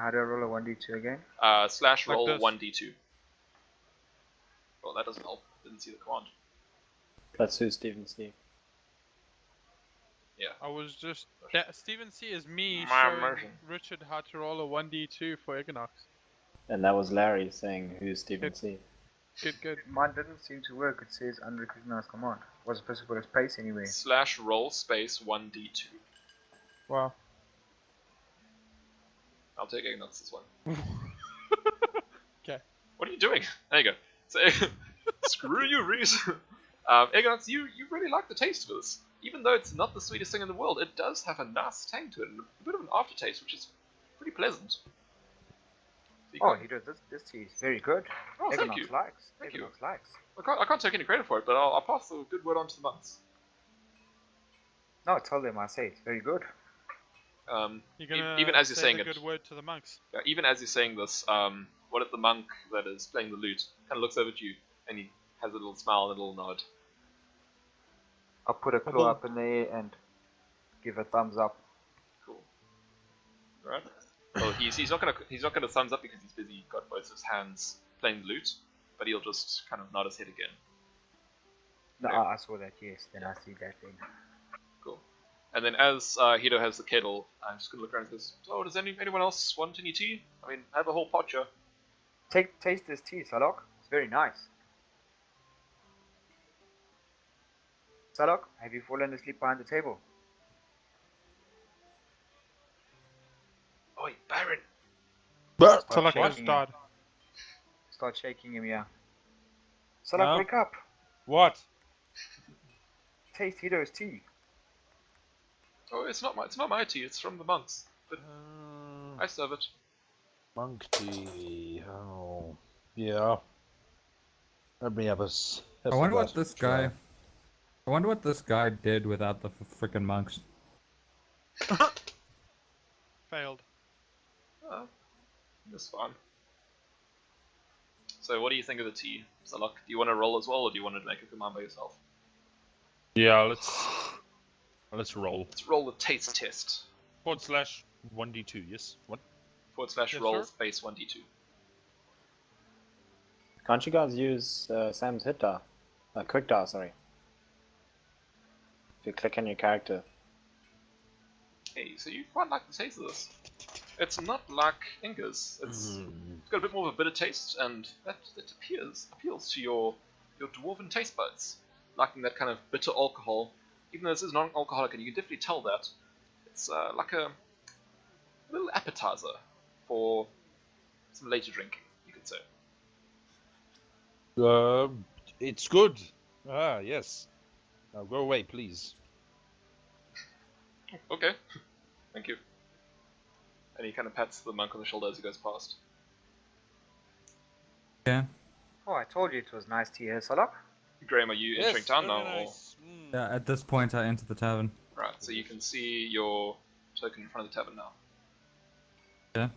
How do I roll a 1d2 again? Slash roll this. 1d2. Well, that doesn't help. Didn't see the command. That's who Stephen C. Yeah. I was just... Stephen C is me My showing immersion. Richard how to roll a 1d2 for Egonox. And that was Larry saying who's Stephen C. Good. Mine didn't seem to work. It says unrecognized command. Was supposed to put a space anyway. Slash roll space 1d2. Wow. I'll take Egonox's one. Okay. What are you doing? There you go. So, screw you, Reese. Egonox, you really like the taste of this. Even though it's not the sweetest thing in the world, it does have a nice tang to it, and a bit of an aftertaste, which is pretty pleasant. So you Oh, can't- Hido, this tea is very good. Oh, thank Egonox you. likes. Thank you. Egonox likes. I can't take any credit for it, but I'll pass the good word on to the monks. No, tell them I say it's very good. You're gonna Even as you're say saying the it, good word to the monks. even as you're saying this, what if the monk that is playing the lute kind of looks over at you and he has a little smile and a little nod. I'll put a claw up in the air and give a thumbs up. Cool. Right. Well, he's not gonna thumbs up because he's busy. Got both his hands playing the lute, but he'll just kind of nod his head again. No, Yeah. I saw that, yes. Then I see that then. Cool. And then as Hido has the kettle, I'm just gonna look around and says, "Oh, does anyone else want any tea? I mean, I have a whole pot here." Taste this tea, Sullok. It's very nice. Sullok, have you fallen asleep behind the table? Oi, Byron. Sullok has shaking died. Start shaking him, yeah. Sullok, No. wake up. What? Taste Hido's tea. Oh, it's not my tea. It's from the monks. But I serve it. Monk tea. Oh, yeah. Let me have a. I wonder what this guy. I wonder what this guy did without the frickin' monks. Failed. That's fine. So, what do you think of the tea, Sullok? Do you want to roll as well, or do you want to make a command by yourself? Yeah, let's roll. Let's roll the taste test. /1d2. Yes. What? / Yes, roll sir. space 1d2. Can't you guys use Sam's hit die? Quick die, sorry. If you click on your character. Hey, so you quite like the taste of this. It's not like Inga's. It's got a bit more of a bitter taste, and that appeals to your dwarven taste buds. Liking that kind of bitter alcohol. Even though this is non-alcoholic, and you can definitely tell that. It's like a little appetizer for some later drinking, you could say. It's good. Ah, yes. Now go away, please. Okay. Thank you. And he kind of pats the monk on the shoulder as he goes past. Yeah. Oh, I told you it was nice to hear, Sullok. Graeme, are you entering town now? Or... Yeah, at this point, I enter the tavern. Right, so you can see your token in front of the tavern now. Yeah.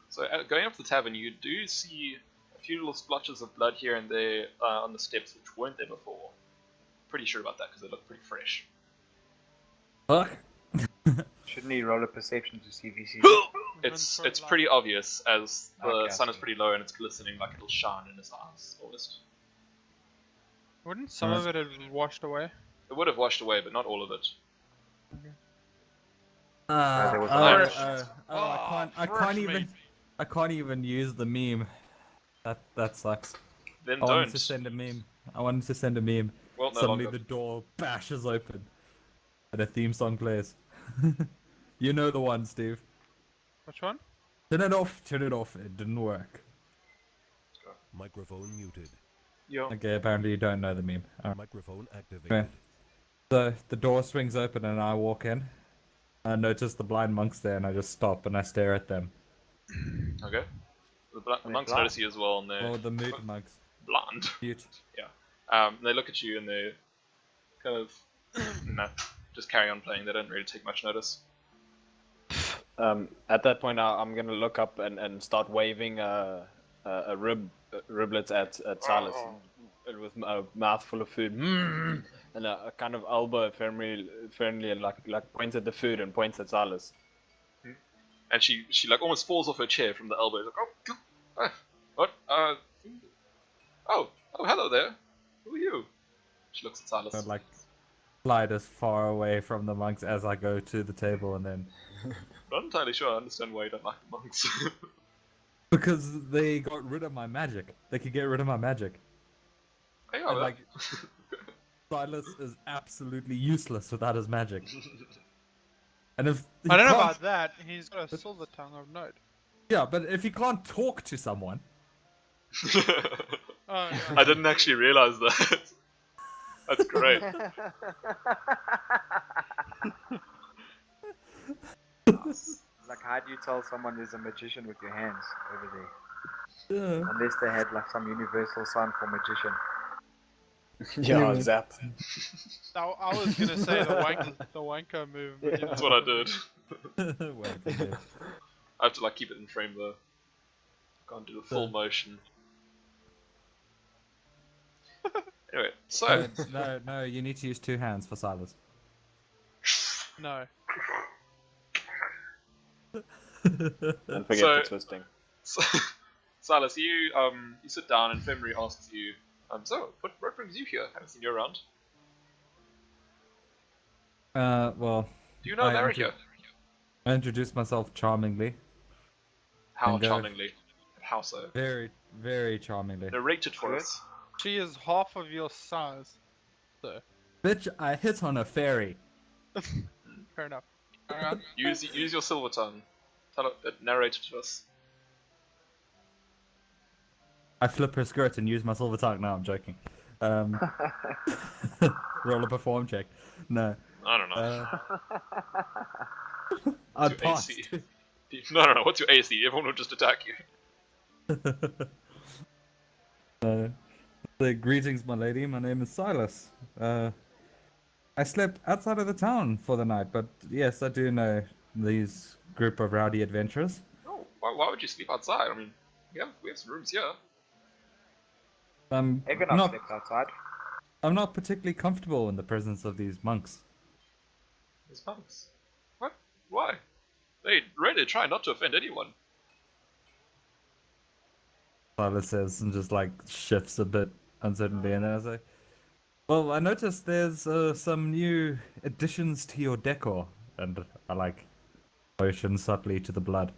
So going up to the tavern, you do see a few little splotches of blood here and there on the steps, which weren't there before. Pretty sure about that because they look pretty fresh. Fuck. Shouldn't he roll a perception to see if he sees It's pretty obvious as the Okay, I sun is see. pretty low and it's glistening like it'll shine in his eyes almost. Wouldn't some of it have washed away? It would have washed away, but not all of it. there was a I can't even use the meme. That sucks. Then I wanted don't. to send a meme. I wanted to send a meme. Well, no Suddenly longer. the door bashes open, and a theme song plays. You know the one, Steve. Which one? Turn it off. Turn it off. It didn't work. Microphone muted. Yeah. Okay, apparently you don't know the meme. Alright. Microphone activated. Okay. So the door swings open and I walk in. I notice the blind monks there and I just stop and I stare at them. Okay. The monks blind? notice you as well, and they're Or the mood monks. blind. Cute. They look at you and they kind of just carry on playing. They don't really take much notice. At that point, I'm gonna look up and start waving riblets at Sylis, and with a mouth full of food, and a kind of elbow firmly and like points at the food and points at Sylis. And she like almost falls off her chair from the elbow. Like, what? Oh, hello there. Who are you? She looks at Sylis. So like slide as far away from the monks as I go to the table and then Not entirely sure I understand why you don't like the monks. because they got rid of my magic. They could get rid of my magic. Hey, And, like Silas is absolutely useless without his magic. And if he I don't know can't- about that. He's got a silver tongue of note. Yeah, but if you can't talk to someone, Oh, no. I didn't actually realize that. That's great. Like, how do you tell someone there's a magician with your hands over there? yeah. Unless they had like some universal sign for magician. Yeah, zap. I was gonna say the wanker move. But, you know. That's what I did. Well, okay. I have to like keep it in frame though. Can't do the full motion. Anyway, so No, you need to use two hands for Silas. No. Don't forget So- the twisting. Silas, you sit down and Femry asks you, so what brings you here? Haven't seen you around. Well, Do you know I America? I introduced myself charmingly. How and, charmingly. How so? Very, very charmingly. Narrate it for us. She is half of your size. So, Bitch, I hit on a fairy. fair enough. Alright. Use your silver tongue. Narrate it to us. I flip her skirt and use my silver tongue. No, I'm joking. Roll a perform check. No. I don't know. I What's your passed. AC? No. What's your AC? Everyone will just attack you. Greetings, my lady. My name is Silas. I slept outside of the town for the night, but yes, I do know these group of rowdy adventurers. Oh, why would you sleep outside? I mean, we have some rooms here. Egonox Not, slept outside. I'm not particularly comfortable in the presence of these monks. These monks. What? Why? They really try not to offend anyone. Silas says and just like shifts a bit uncertainly, and then I say, "Well, I noticed there's some new additions to your decor," and I like motion subtly to the blood.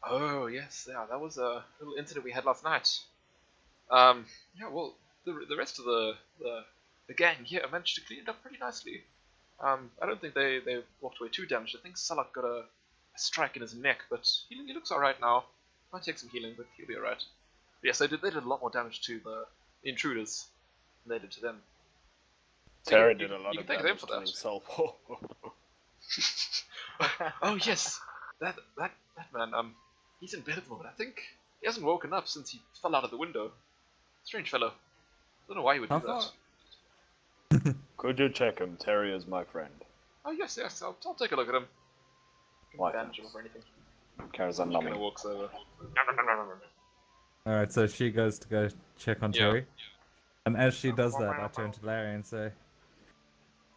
Oh yes, yeah, that was a little incident we had last night. Yeah, well, the rest of the gang here managed to clean it up pretty nicely. I don't think they walked away too damaged. I think Sullok got a strike in his neck, but he looks alright now. Might take some healing, but he'll be alright. Yes, they did a lot more damage to the intruders than they did to them. Terry you did a lot you of can thank them damage for to that. himself. Oh yes, that man. He's in bed at the moment. I think he hasn't woken up since he fell out of the window. Strange fellow. Don't know why he would do How that. Could you check him? Terry is my friend. Oh yes, I'll take a look at him. Why? Bandage him or anything. Carries on He kind numbing. of walks over. Alright, so she goes to go check on Yeah. Terry. And as she does that, I turn to Larry and say,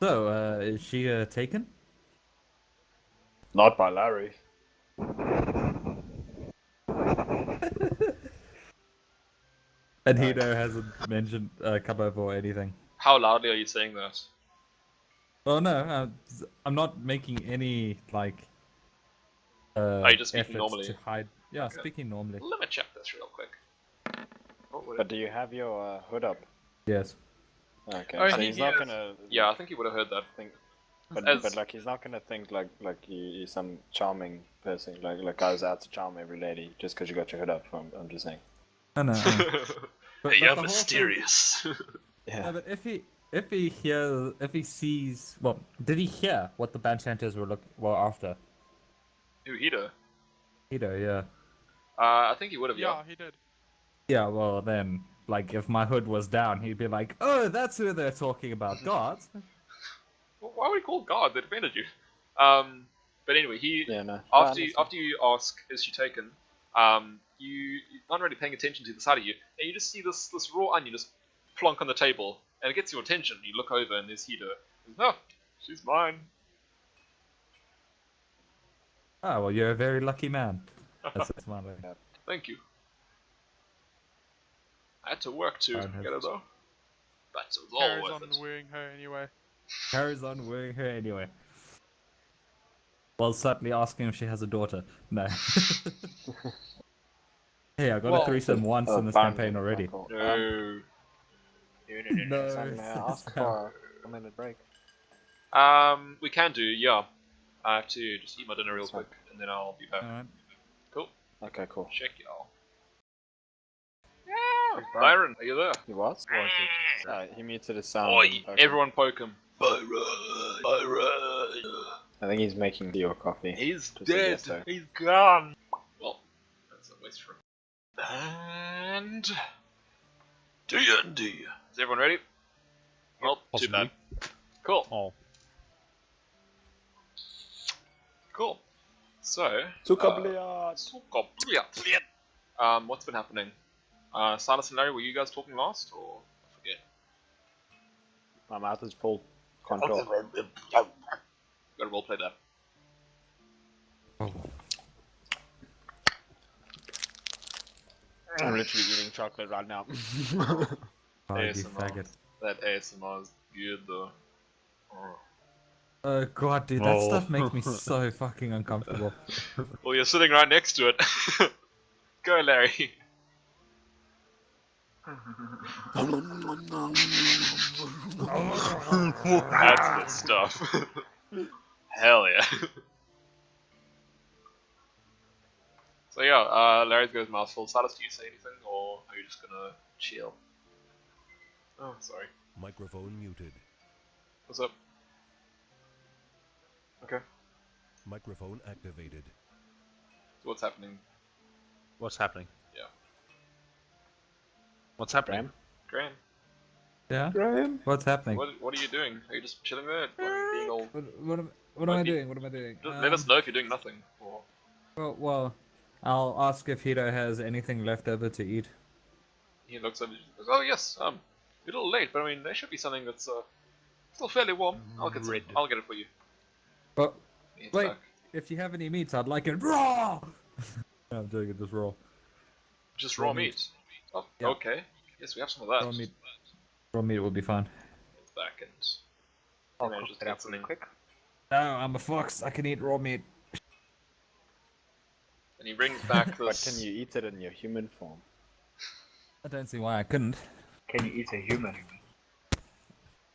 "So, is she taken?" Not by Larry. And Hito hasn't mentioned come over or anything. How loudly are you saying that? Well, no, I'm not making any, like, Are you just speaking efforts normally? to hide. Yeah, Okay. speaking normally. Let me check this real quick. Oh, what But do you have your hood up? Yes. Okay, Oh, so he he's not is- gonna. Yeah, I think he would have heard that. But like he's not gonna think like you're some charming person like goes out to charm every lady just because you got your hood up. I'm just saying. I know. I know. But, Hey, but you're the whole mysterious. Yeah, Yeah. but if he sees, well, did he hear what the banchanters were after? Who, Hito? Hito, yeah. I think he would have. Yeah, he did. Yeah, well then, like, if my hood was down, he'd be like, "Oh, that's who they're talking about, guards." Well, why would he call guard? They defended you. But anyway, he Yeah, no. after you ask, is she taken? You're not really paying attention to the side of you, and you just see this raw onion just plonk on the table, and it gets your attention. You look over, and there's Hito. No, she's mine. Ah, well, you're a very lucky man. That's it, smiling. Thank you. I had to work to Fine, get her though, but it was all Carries worth on it. wearing her anyway. Carries on wearing her anyway. While subtly asking if she has a daughter. No. Hey, I got a threesome once in this campaign already. Cool. No. No. May I ask for a minute break? We can do, yeah. I have to just eat my dinner real That's fine. quick, and then I'll be back. Alright. Cool. Okay, cool. Check y'all. Yeah, Byron, are you there? He was? He muted his sound. Oi, Okay. everyone poke him. Byron. I think he's making tea or coffee. He's Just a dead. guess there. He's gone. Well, that's a waste for him. And DnD. Is everyone ready? Well, too Possibly. bad. Cool. Oh. Cool. So, Zuckerbliat! what's been happening? Sylis and Larry, were you guys talking last, or I forget? My mouth is full. Can't talk. Gotta roleplay that. I'm literally eating chocolate right now. Oh, you ASMR. faggot. That ASMR is good though. Oh. Oh god, dude, that Oh. stuff makes me so fucking uncomfortable. Well, you're sitting right next to it. Go, Larry. That's the stuff. Hell yeah. So yeah, Larry's got his mouth full. Sylis, do you say anything, or are you just gonna chill? Oh, sorry. Microphone muted. What's up? Okay. Microphone activated. So what's happening? What's happening? Yeah. What's happening? Graham? Yeah? Graham? What's happening? What are you doing? Are you just chilling there? Being all... What am I doing? What am I doing? Let us know if you're doing nothing. Or... Well, I'll ask if Hito has anything left over to eat. He looks at it and goes, oh yes, a little late, but I mean, there should be something that's still fairly warm. I'll get it for you. But He's wait, back. if you have any meats, I'd like it raw. No, I'm doing it just raw. Just raw raw meat. meat. Oh, Yeah. okay. Yes, we have some of that. Raw meat. Raw meat will be fine. It's back and I'll managed cook to it get up really something. quick. No, I'm a fox. I can eat raw meat. And he brings back But this. can you eat it in your human form? I don't see why I couldn't. Can you eat a human?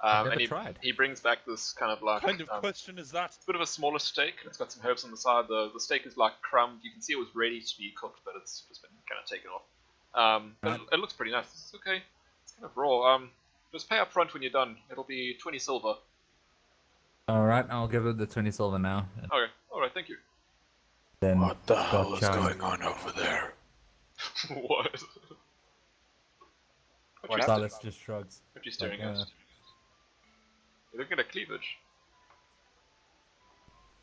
I've And never he, tried. he brings back this kind of like What kind of question is that? bit of a smaller steak. It's got some herbs on the side. The steak is like crumbed. You can see it was ready to be cooked, but it's just been kind of taken off. But Right. it looks pretty nice. It's okay. It's kind of raw. Just pay up front when you're done. It'll be 20 silver. Alright, I'll give it the 20 silver now. Okay, alright, thank you. Then What the start hell is charging. going on over there? What? What Sylis just shrugs. What are you staring Like, at? You're looking at cleavage.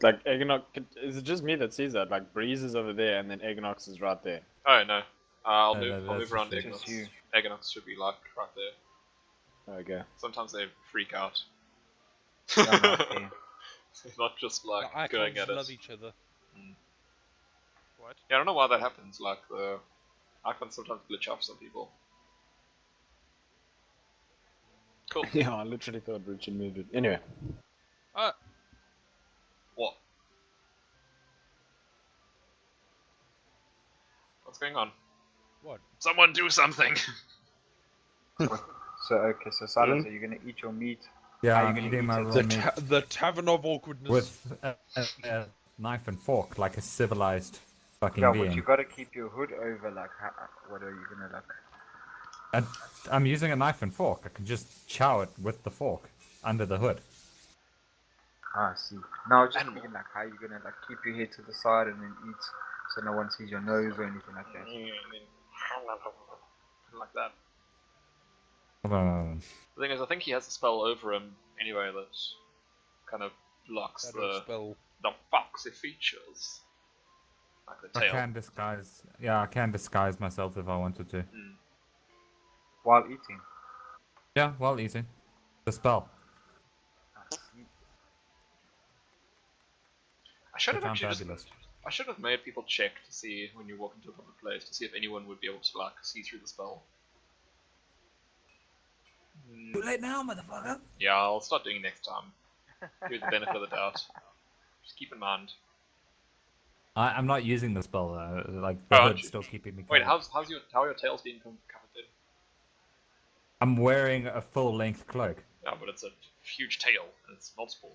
Like Egonox, is it just me that sees that? Like Breeze is over there, and then Egonox is right there. Oh no. I'll No, move. no, I'll that's move around just Egonox. you. Egonox should be like right there. Okay. Sometimes they freak out. Yeah, I'm right there. Not just like The going icons at love us. each other. What? Yeah, I don't know why that happens. Like the icons sometimes glitch off some people. Cool. Yeah, I literally thought Richie moved it. Anyway. What? What's going on? What? Someone do something! So okay, so Sylis, are you gonna eat your meat? Yeah, How you I'm gonna eating eat my it? raw meat The Tavern of Awkwardness. with a knife and fork, like a civilized fucking Yeah, being. but you gotta keep your hood over. Like, what are you gonna like? I'm using a knife and fork. I can just chow it with the fork under the hood. Ah, I see. No, I was just Animal. thinking like how you gonna like keep your head to the side and then eat, so no one sees your nose or anything like that. Like that. Hold on. The thing is, I think he has a spell over him anyway that kind of blocks Shadow spell. the foxy features. Like the I tail. can disguise. Yeah, I can disguise myself if I wanted to. While eating. Yeah, while eating. The spell. I should It have sounds actually fabulous. I should have made people check to see when you walk into a public place to see if anyone would be able to like see through the spell. Too late now, motherfucker. Yeah, I'll start doing it next time. Here's the benefit of the doubt. Just keep in mind. I'm not using the spell though. Like the Oh, aren't hood's you? still keeping me. Wait, covered. how are your tails being covered then? I'm wearing a full-length cloak. Yeah, but it's a huge tail and it's multiple.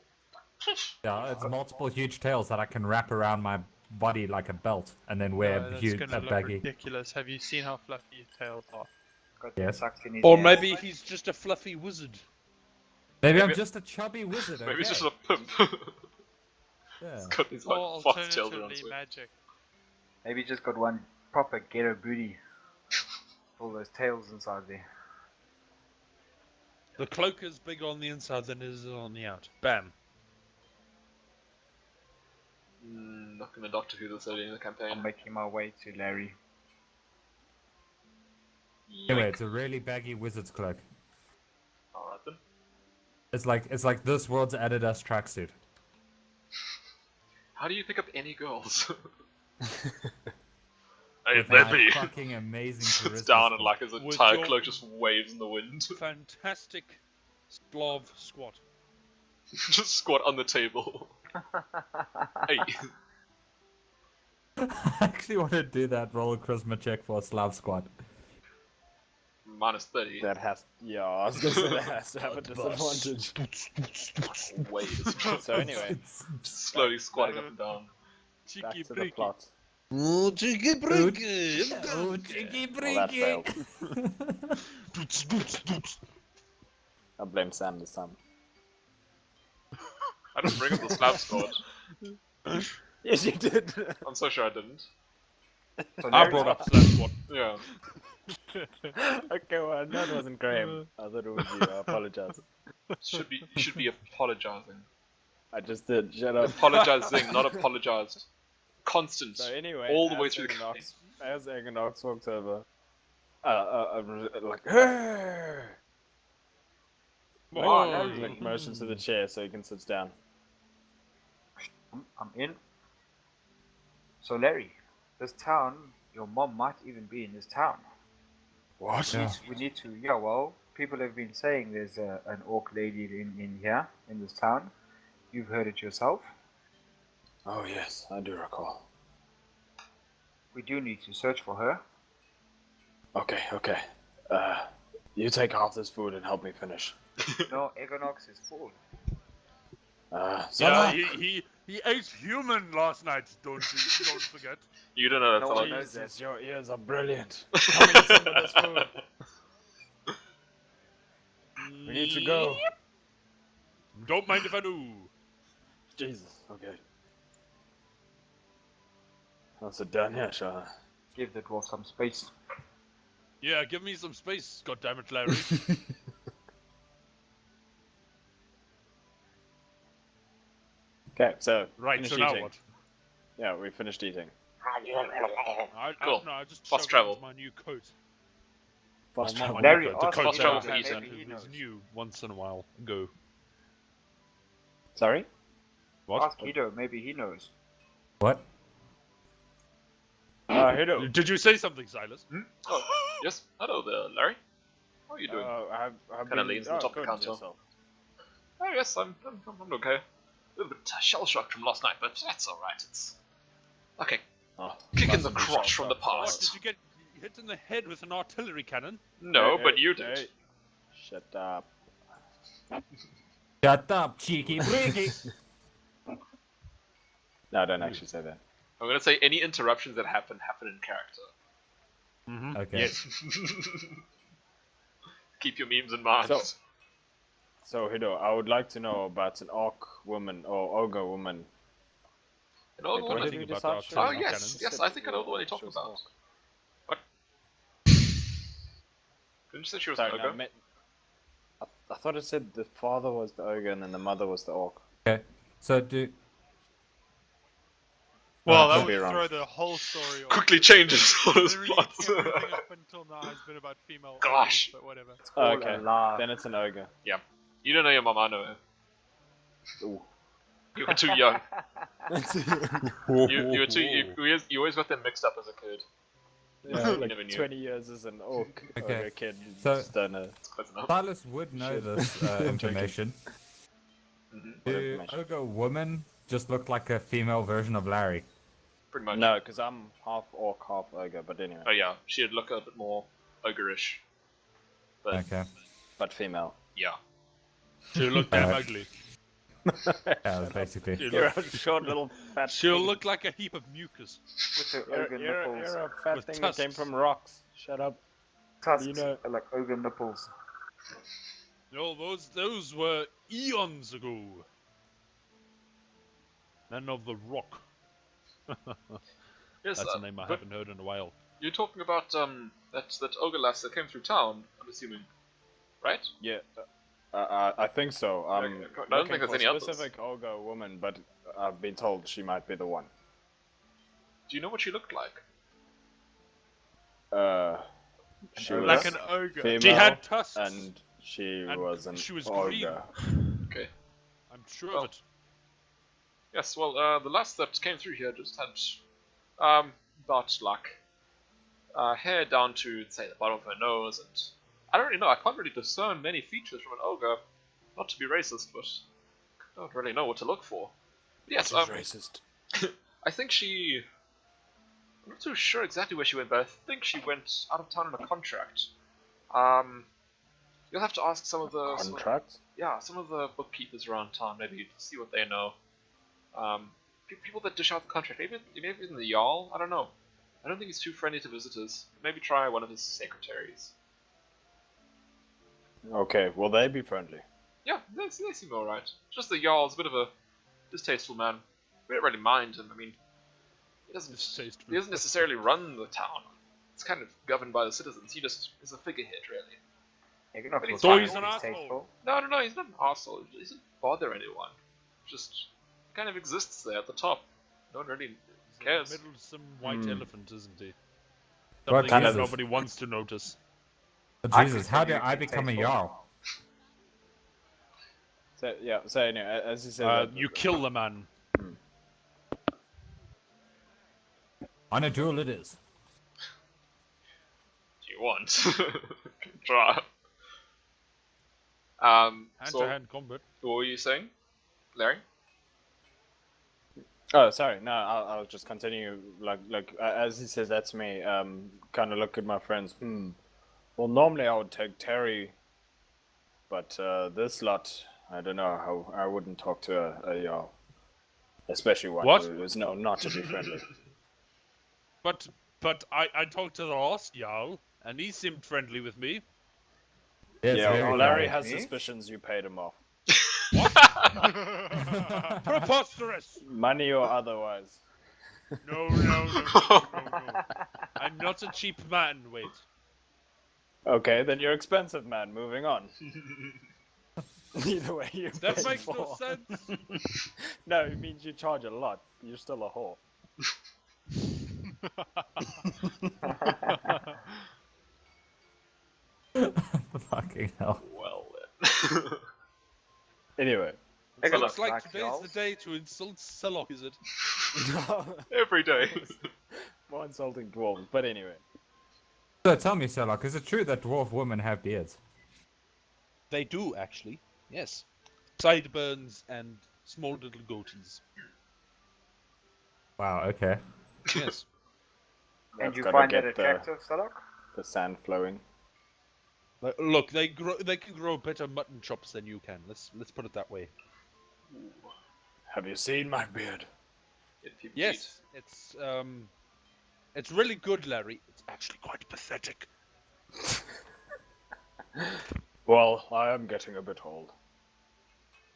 Yeah, it's multiple huge tails that I can wrap around my body like a belt, and then wear No, that's huge gonna look baggy. ridiculous. Have you seen how fluffy your tails are? Got Yes. sucked in his Or ass. maybe he's just a fluffy wizard. Maybe I'm Maybe- just a chubby wizard. Maybe it's okay? just a pimp. Yeah. It's got these Or like fox tails around alternatively his way. magic. Maybe just got one proper ghetto booty. All those tails inside there. The cloak is bigger on the inside than it is on the out. Bam. Not gonna Doctor Who this early in the I'm campaign. making my way to Larry. Anyway, it's a really baggy wizard's cloak. Alright then. It's like this world's Adidas tracksuit. How do you pick up any girls? Hey, With that'd my be. fucking amazing charisma. It's down and score. like his With entire your- cloak just waves in the wind. Fantastic Splav squat. Just squat on the table. Hey. I actually want to do that roll a charisma check for a Slav squad. Minus 30. That has. Yeah, I was gonna say that has to have a disadvantage. Waves. So anyway, Just slowly squatting up and down. back Cheeky to the breaky. plot. Oh, cheeky breaky. Oh, cheeky Well, that breaky. failed. I blame Sam this time. I didn't bring up the slab squad. Yes, you did. I'm so sure I didn't. So I Larry's brought up. up Slav squat. Yeah. Okay, well, I know it wasn't Graeme. I thought it was you. I apologize. You should be apologizing. I just did. Shut up. Apologizing, not apologized. Constant. So anyway, all the way as through the Egonox, as Egonox walks over, I'm like, "Hey!" Whoa. Like, motions to the chair so he can sit down. I'm in. So Larry, this town, your mom might even be in this town. What? Yeah. We need to. Yeah, well, people have been saying there's an orc lady in here in this town. You've heard it yourself. Oh yes, I do recall. We do need to search for her. Okay. You take half this food and help me finish. No, Egonox is full. Yeah, Sullok! he ate human last night. Don't forget. You don't know No that's one all. knows that. Jesus, your ears are brilliant. Come and eat some of this food. We need to go. Don't mind if I do. Jesus, okay. How's it done here, Shah? Give the dwarf some space. Yeah, give me some space, goddammit, Larry. Okay, so Right, finish so now eating. what? Yeah, we finished eating. Cool. No, I just Fast shoved travel. into my new coat. Fast Well, not travel. my Larry new coat, the asked coat Fast that travel I for had eating. Maybe he that was knows. new once in a while ago. Sorry? What? Ask Guido, maybe he knows. What? Hello. Did you say something, Silas? Oh, yes. Hello there, Larry. How are you doing? I've Kinda been... leans on the top of the good, counter. yourself. Oh yes, I'm okay. A little bit shell-shocked from last night, but that's alright. It's... Okay. Oh, Kick in the must be crotch from the shell-shocked. What, past. did you get hit in the head with an artillery cannon? No, Hey, but hey, you did. hey. Shut up. Shut up, cheeky freaky! No, don't actually say that. I'm gonna say any interruptions that happen in character. Mm-hmm. Okay. Yes. Keep your memes in mind. So, Hido, I would like to know about an orc woman or ogre woman. You know the Wait, one what I did think we about about? decide? the Oh artillery yes, cannons. yes, I think I know the one you're talking She was about. What? Didn't you say she was Sorry, an no, ogre? I thought it said the father was the ogre and then the mother was the orc. Okay. So do Well, could that be would wrong. throw the whole story off. Quickly changes all his Literally plots. everything up until now has been about female. Gosh. ogres, but whatever. Oh, All okay. a lie. Then it's an ogre. You don't know your mom, I know her. Ooh. You were too young. You were too. You always got them mixed up as a kid. Yeah, You like never knew. 20 years as an orc Okay. ogre kid. You So- just don't know. It's close enough. Silas would know Shit. this information. Mhm. What Do information? ogre woman just look like a female version of Larry? Pretty much. No, because I'm half orc, half ogre, but anyway. Oh yeah, she'd look a bit more ogre-ish. But Okay. But female. yeah. She'll look damn Uh, ugly. Yeah, basically. She'll You're look, a short little fat she'll thing. look like a heap of mucus. With the You're, ogre you're, nipples. you're a fat With thing that came tusks. from rocks. Shut up. Tusks you know- are like ogre nipples. No, those were eons ago. Men of the Rock. Yes, That's a name I but haven't heard in a while. you're talking about that ogre lass that came through town. I'm assuming, right? Yeah, I think so. I don't Looking think there's for any others. specific ogre woman, but I've been told she might be the one. Do you know what she looked like? She Ogre? was Like an ogre. female, She had tusks. and she And was an she was ogre. green. Okay. I'm sure Well, of it. Yes. Well, the lass that came through here just had about luck. Hair down to say the bottom of her nose, and I don't really know. I can't really discern many features from an ogre. Not to be racist, but I don't really know what to look for. Yes. racist. I think she. I'm not too sure exactly where she went, but I think she went out of town on a contract. You'll have to ask some of the Contract? some of the bookkeepers around town, maybe to see what they know. People that dish out the contract, maybe even the Jarl. I don't know. I don't think he's too friendly to visitors. Maybe try one of his secretaries. Okay, will they be friendly? Yeah, they seem alright. Just the Jarl's a bit of a distasteful man. We don't really mind him. I mean, he Distasteful. doesn't necessarily run the town. It's kind of governed by the citizens. He just is a figurehead, really. Egonox But was so fine, he's an distasteful. asshole. No, he's not an arsehole. He doesn't bother anyone. Just kind of exists there at the top. No one really cares. He's a meddlesome white Hmm. elephant, isn't he? What Something that Jesus? nobody wants to notice. Oh, I Jesus, could how tell did you I it's become a distasteful. Jarl? So yeah, so anyway, as you said, You kill the man. On a duel it is. Do you want? Try. So, Hand-to-hand combat. what were you saying, Larry? Oh, sorry. No, I was just continue. As he says that to me, kind of look at my friends. Well, normally I would take Terry, but this lot, I don't know how I wouldn't talk to a Jarl, especially one What? who is known not to be friendly. But I talked to the last Jarl, and he seemed friendly with me. Yes, Yeah, very Larry funny. has suspicions you paid him off. Preposterous! Money or otherwise. No. I'm not a cheap man. Wait. Okay, then you're expensive, man. Moving on. Either way, you That paid makes no for. sense. No, it means you charge a lot. You're still a whore. Fucking hell. Well then. Anyway. It Sullok. looks like Like today's y'all. the day to insult Sullok, is it? Every day. More insulting dwarves, but anyway. So tell me, Sherlock, is it true that dwarf women have beards? They do, actually. Yes. Sideburns and small little goatees. Wow, okay. Yes. And I've you gotta find that get attractive, Sullok? the sand flowing. Look, they can grow better mutton chops than you can. Let's put it that way. Have you seen my beard? If people Yes, it's really good, Larry. It's actually quite pathetic. Well, I am getting a bit old.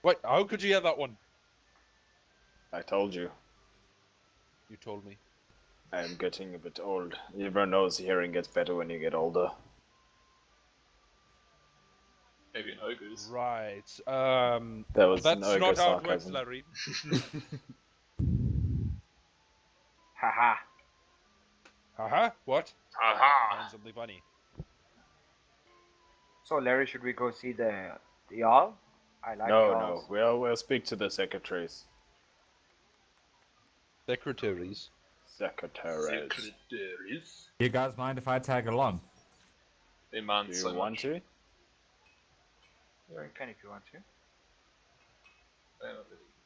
Wait, how could you hear that one? I told you. You told me. I am getting a bit old. Everyone knows hearing gets better when you get older. maybe an ogre's. Right. That was That's an ogre not how it works, sarcasm. Larry. Haha. Haha. What? Aha! Find something funny. So, Larry, should we go see the Jarl? I like No, Jarls. we'll speak to the secretaries. Secretaries. Secretaries. Secretaries. You guys mind if I tag along? They man Do so you want much. to? Yeah, you can if you want to.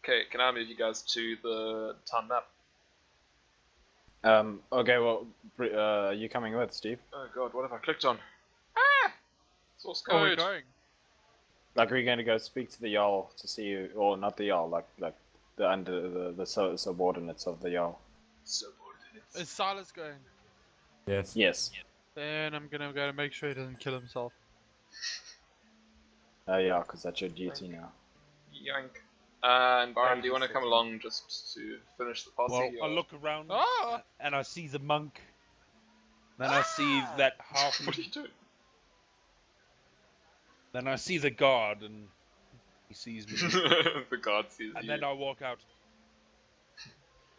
Okay, can I move you guys to the town map? Okay, well, are you coming with, Steve? Oh god, what have I clicked on? Ah! Source Oh, we're code! going. Like, are you going to go speak to the Jarl to see you, or not the Jarl, like the under the subordinates of the Jarl? Subordinates. Is Sylis going? Yes. Yes. Then I'm gonna go to make sure he doesn't kill himself. Yeah, because that's your duty now. Yank. And Byron, do you want to come along just to finish the posse? Well, I or- look around Ah! and I see the monk. Then I see that half. What are you doing? Then I see the guard and he sees me. The guard sees And you. then I walk out.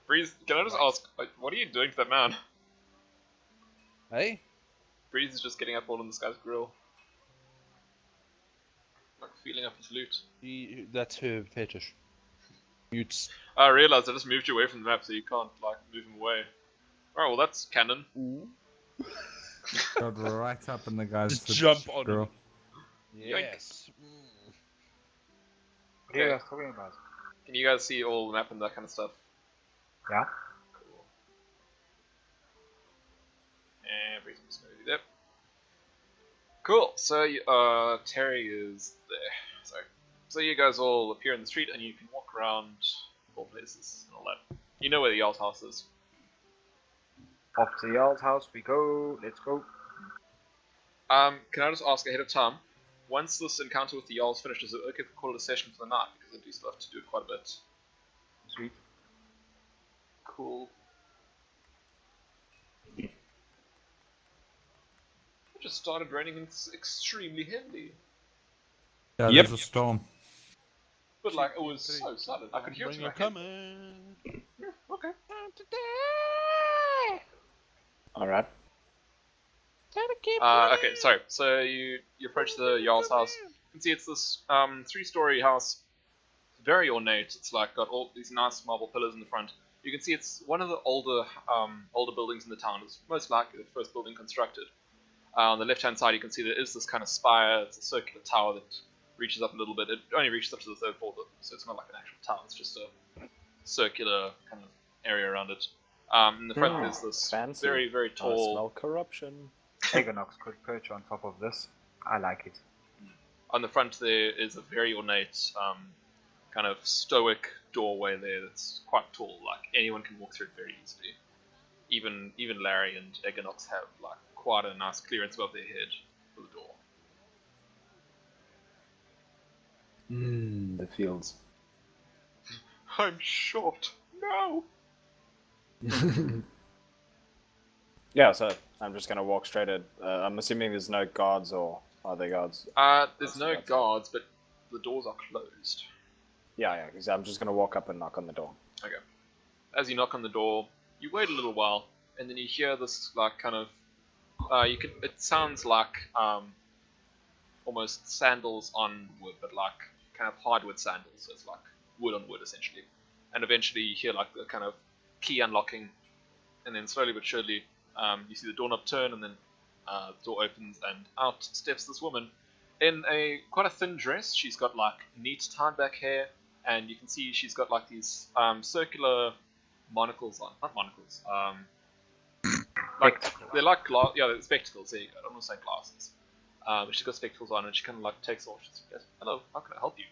Breeze, can I just ask, like, what are you doing to that man? Hey? Breeze is just getting up all in this guy's grill. Like, feeling up his loot. That's her fetish. Mutes. I realized I just moved you away from the map so you can't, like, move him away. Alright, well that's canon. Got right up in the guy's Just jump on grill. him. Yes. What are you Okay. guys talking about? Can you guys see all the map and that kind of stuff? Yeah? Cool. And Breeze is going to do that. Cool, so Terry is there. So you guys all appear in the street and you can walk around all places and all that. You know where the Jarl's house is. Off to the Jarl's house we go. Let's go. Can I just ask ahead of time, once this encounter with the Jarl's finished, is it okay if we call it a session for the night? Because I do still have to do it quite a bit. Sweet. Cool. It just started raining and it's extremely heavily. Yeah, Yep. there's a storm. But like, it was so sudden, I could hear it in Bring my her head. coming. Okay. Alright. Okay, sorry. So you approach the Jarl's house. You can see it's this 3-story house. It's very ornate. It's like got all these nice marble pillars in the front. You can see it's one of the older buildings in the town. It's most likely the first building constructed. On the left-hand side, you can see there is this kind of spire. It's a circular tower that reaches up a little bit. It only reaches up to the 3rd floor, so it's not like an actual tower. It's just a circular kind of area around it. In the front, there's this fancy. very, very I tall. smell corruption. Egonox could perch on top of this. I like it. On the front there is a very ornate, kind of stoic doorway there that's quite tall. Like anyone can walk through it very easily. Even Larry and Egonox have like quite a nice clearance above their head for the door. The fields. I'm short. No. Yeah, so I'm just gonna walk straight at. I'm assuming there's no guards, or are there guards? There's no guards, but the doors are closed. Yeah, because I'm just gonna walk up and knock on the door. Okay. As you knock on the door, you wait a little while, and then you hear this like kind of. It sounds like almost sandals on wood, but like kind of hardwood sandals. So it's like wood on wood essentially. And eventually you hear like the kind of key unlocking, and then slowly but surely you see the doorknob turn, and then the door opens, and out steps this woman in quite a thin dress. She's got like neat tied back hair, and you can see she's got like these circular monocles on, not monocles, like they're like they're spectacles. There you go. I don't want to say glasses. She's got spectacles on, and she kind of like takes off. She says, "Hello, how can I help you?"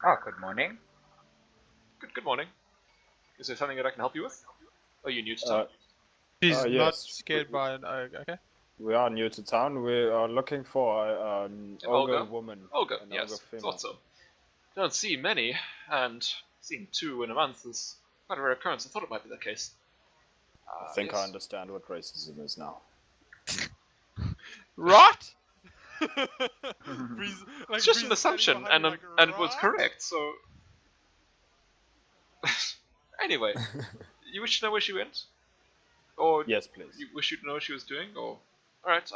Oh, good morning. Good morning. Is there something that I can help you with? Are you new to town? She's not yes. scared by an ogre, okay? We are new to town. We are looking for an ogre ogre? woman. Ogre, an yes, ogre female. thought so. Don't see many, and seeing 2 in a month is quite a rare occurrence. I thought it might be the case. I think I yes. understand what racism is now. Right? It's just an assumption, and it was correct. So, anyway, you wish to know where she went, or Yes, please. you wish to know what she was doing, or all right.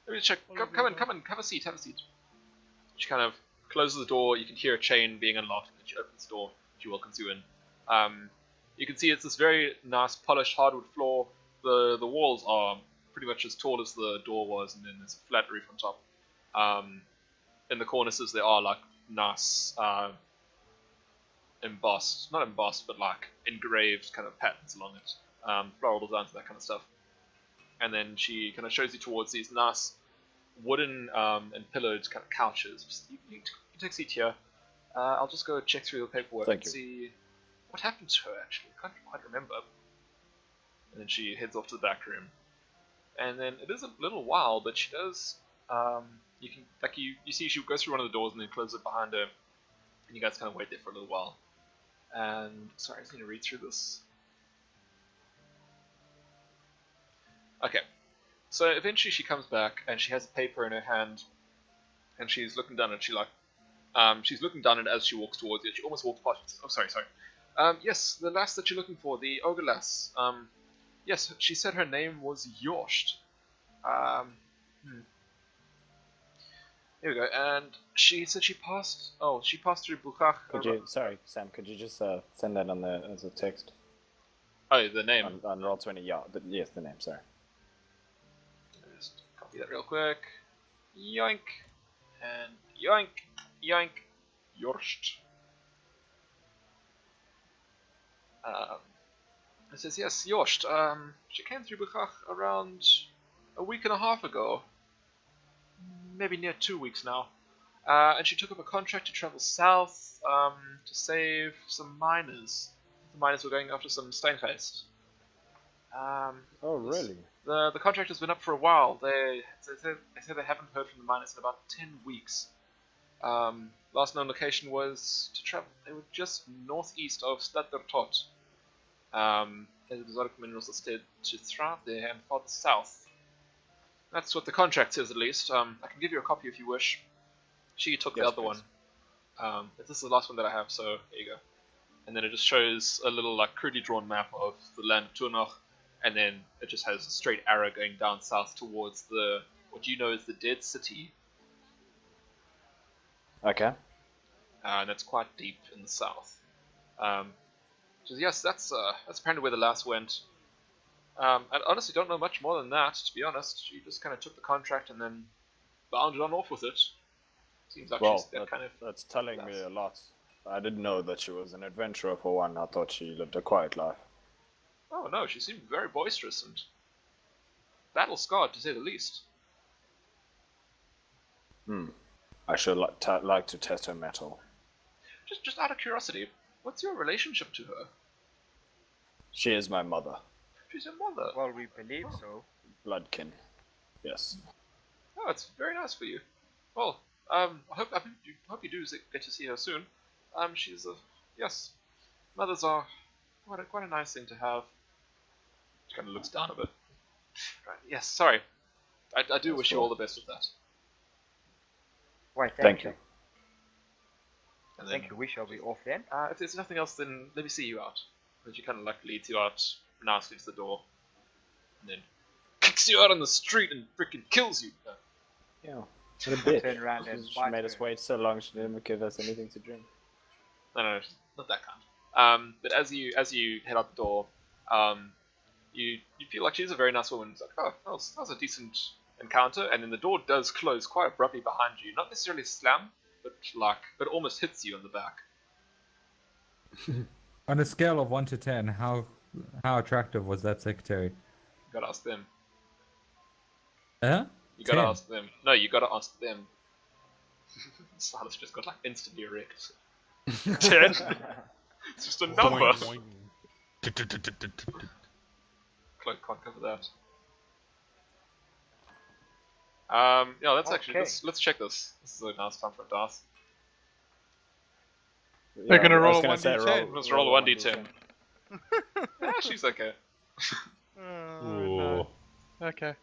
Let me check. Come in. Have a seat. She kind of closes the door. You can hear a chain being unlocked, and she opens the door. She welcomes you in. You can see it's this very nice polished hardwood floor. The walls are pretty much as tall as the door was, and then there's a flat roof on top. In the cornices there are like nice not embossed, but like engraved kind of patterns along it, floral designs, that kind of stuff. And then she kind of shows you towards these nice wooden and pillowed kind of couches. Just, you take a seat here. I'll just go check through the paperwork Thank and you. see what happened to her. Actually, I can't quite remember. And then she heads off to the back room. And then it is a little while, but she does. You can you see she goes through one of the doors and then closes it behind her, and you guys kind of wait there for a little while. And sorry, I just need to read through this. Okay, so eventually she comes back and she has a paper in her hand, and she's looking down at she's looking down at it as she walks towards it. She almost walks past. Oh, sorry. Yes, the lass that you're looking for, the ogre lass. Yes, she said her name was Yorsht. Here we go. And she said she passed. Oh, she passed through Bukhach. Sorry, Sam. Could you just send that on the as a text Oh, the name. on Roll20? Yeah, yes, the name. Sorry. Just copy that real quick. Yoink. And yoink. Yoink. Yorsht. It says, yes, Yorsht. She came through Bukhach around a week and a half ago. Maybe near 2 weeks now. And she took up a contract to travel south to save some miners. The miners were going after some Steinfest. Oh, really? The contract has been up for a while. They say they haven't heard from the miners in about 10 weeks. Last known location was to travel. They were just northeast of Stattertot. The exotic minerals are still to thrive there, and farther south. That's what the contract says, at least. I can give you a copy if you wish. She took the Yes, other please. one. This is the last one that I have, so there you go. And then it just shows a little like crudely drawn map of the land of Türnach, and then it just has a straight arrow going down south towards what you know is the Dead City. Okay. And it's quite deep in the south. So yes, that's apparently where the lass went. I honestly don't know much more than that, to be honest. She just kind of took the contract and then bounded on off with it. Seems like she's that kind of... That's telling me a lot. I didn't know that she was an adventurer for one. I thought she lived a quiet life. Oh no, she seemed very boisterous and battle-scarred, to say the least. I should like to test her metal. Just out of curiosity, what's your relationship to her? She is my mother. She's your mother. Well, we believe so. Bloodkin. Yes. Oh, it's very nice for you. Well, I hope you do get to see her soon. She's a yes. Mothers are quite a nice thing to have. She kind of looks down a bit. Right. Yes. Sorry. I do wish you all the best with that. Wait, Thank you. And then, Thank you. We shall be off then. if there's nothing else, then let me see you out. And she kind of like leads you out nicely to the door, and then kicks you out on the street and freaking kills you. Yeah. What a bitch. Turn around and She bite made us her. wait so long. She didn't give us anything to drink. No, not that kind. But as you head out the door, you feel like she's a very nice woman. It's like, oh, that was a decent encounter, and then the door does close quite abruptly behind you. Not necessarily slam, but it almost hits you on the back. On a scale of 1 to 10, how attractive was that secretary? You gotta ask them. Huh? You gotta 10. ask them. No, you gotta ask them. Silas just got like instantly erect. 10. It's just a number. Boing, boing. Cloak can't cover that. Yeah, let's actually Okay. let's check this. This is a nice time for a dice. They're gonna I was roll a gonna say 1d10. Let's roll a 1d10. Yeah, she's okay. Oh, Ooh. no. Okay.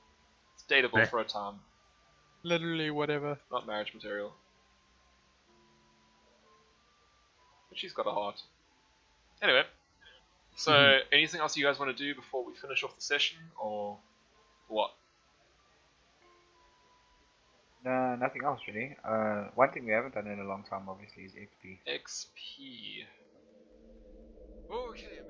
It's dateable for a time, Literally whatever. not marriage material. But she's got a heart. Anyway, so anything else you guys want to do before we finish off the session, or what? No, nothing else really. One thing we haven't done in a long time, obviously, is XP. XP. Okay.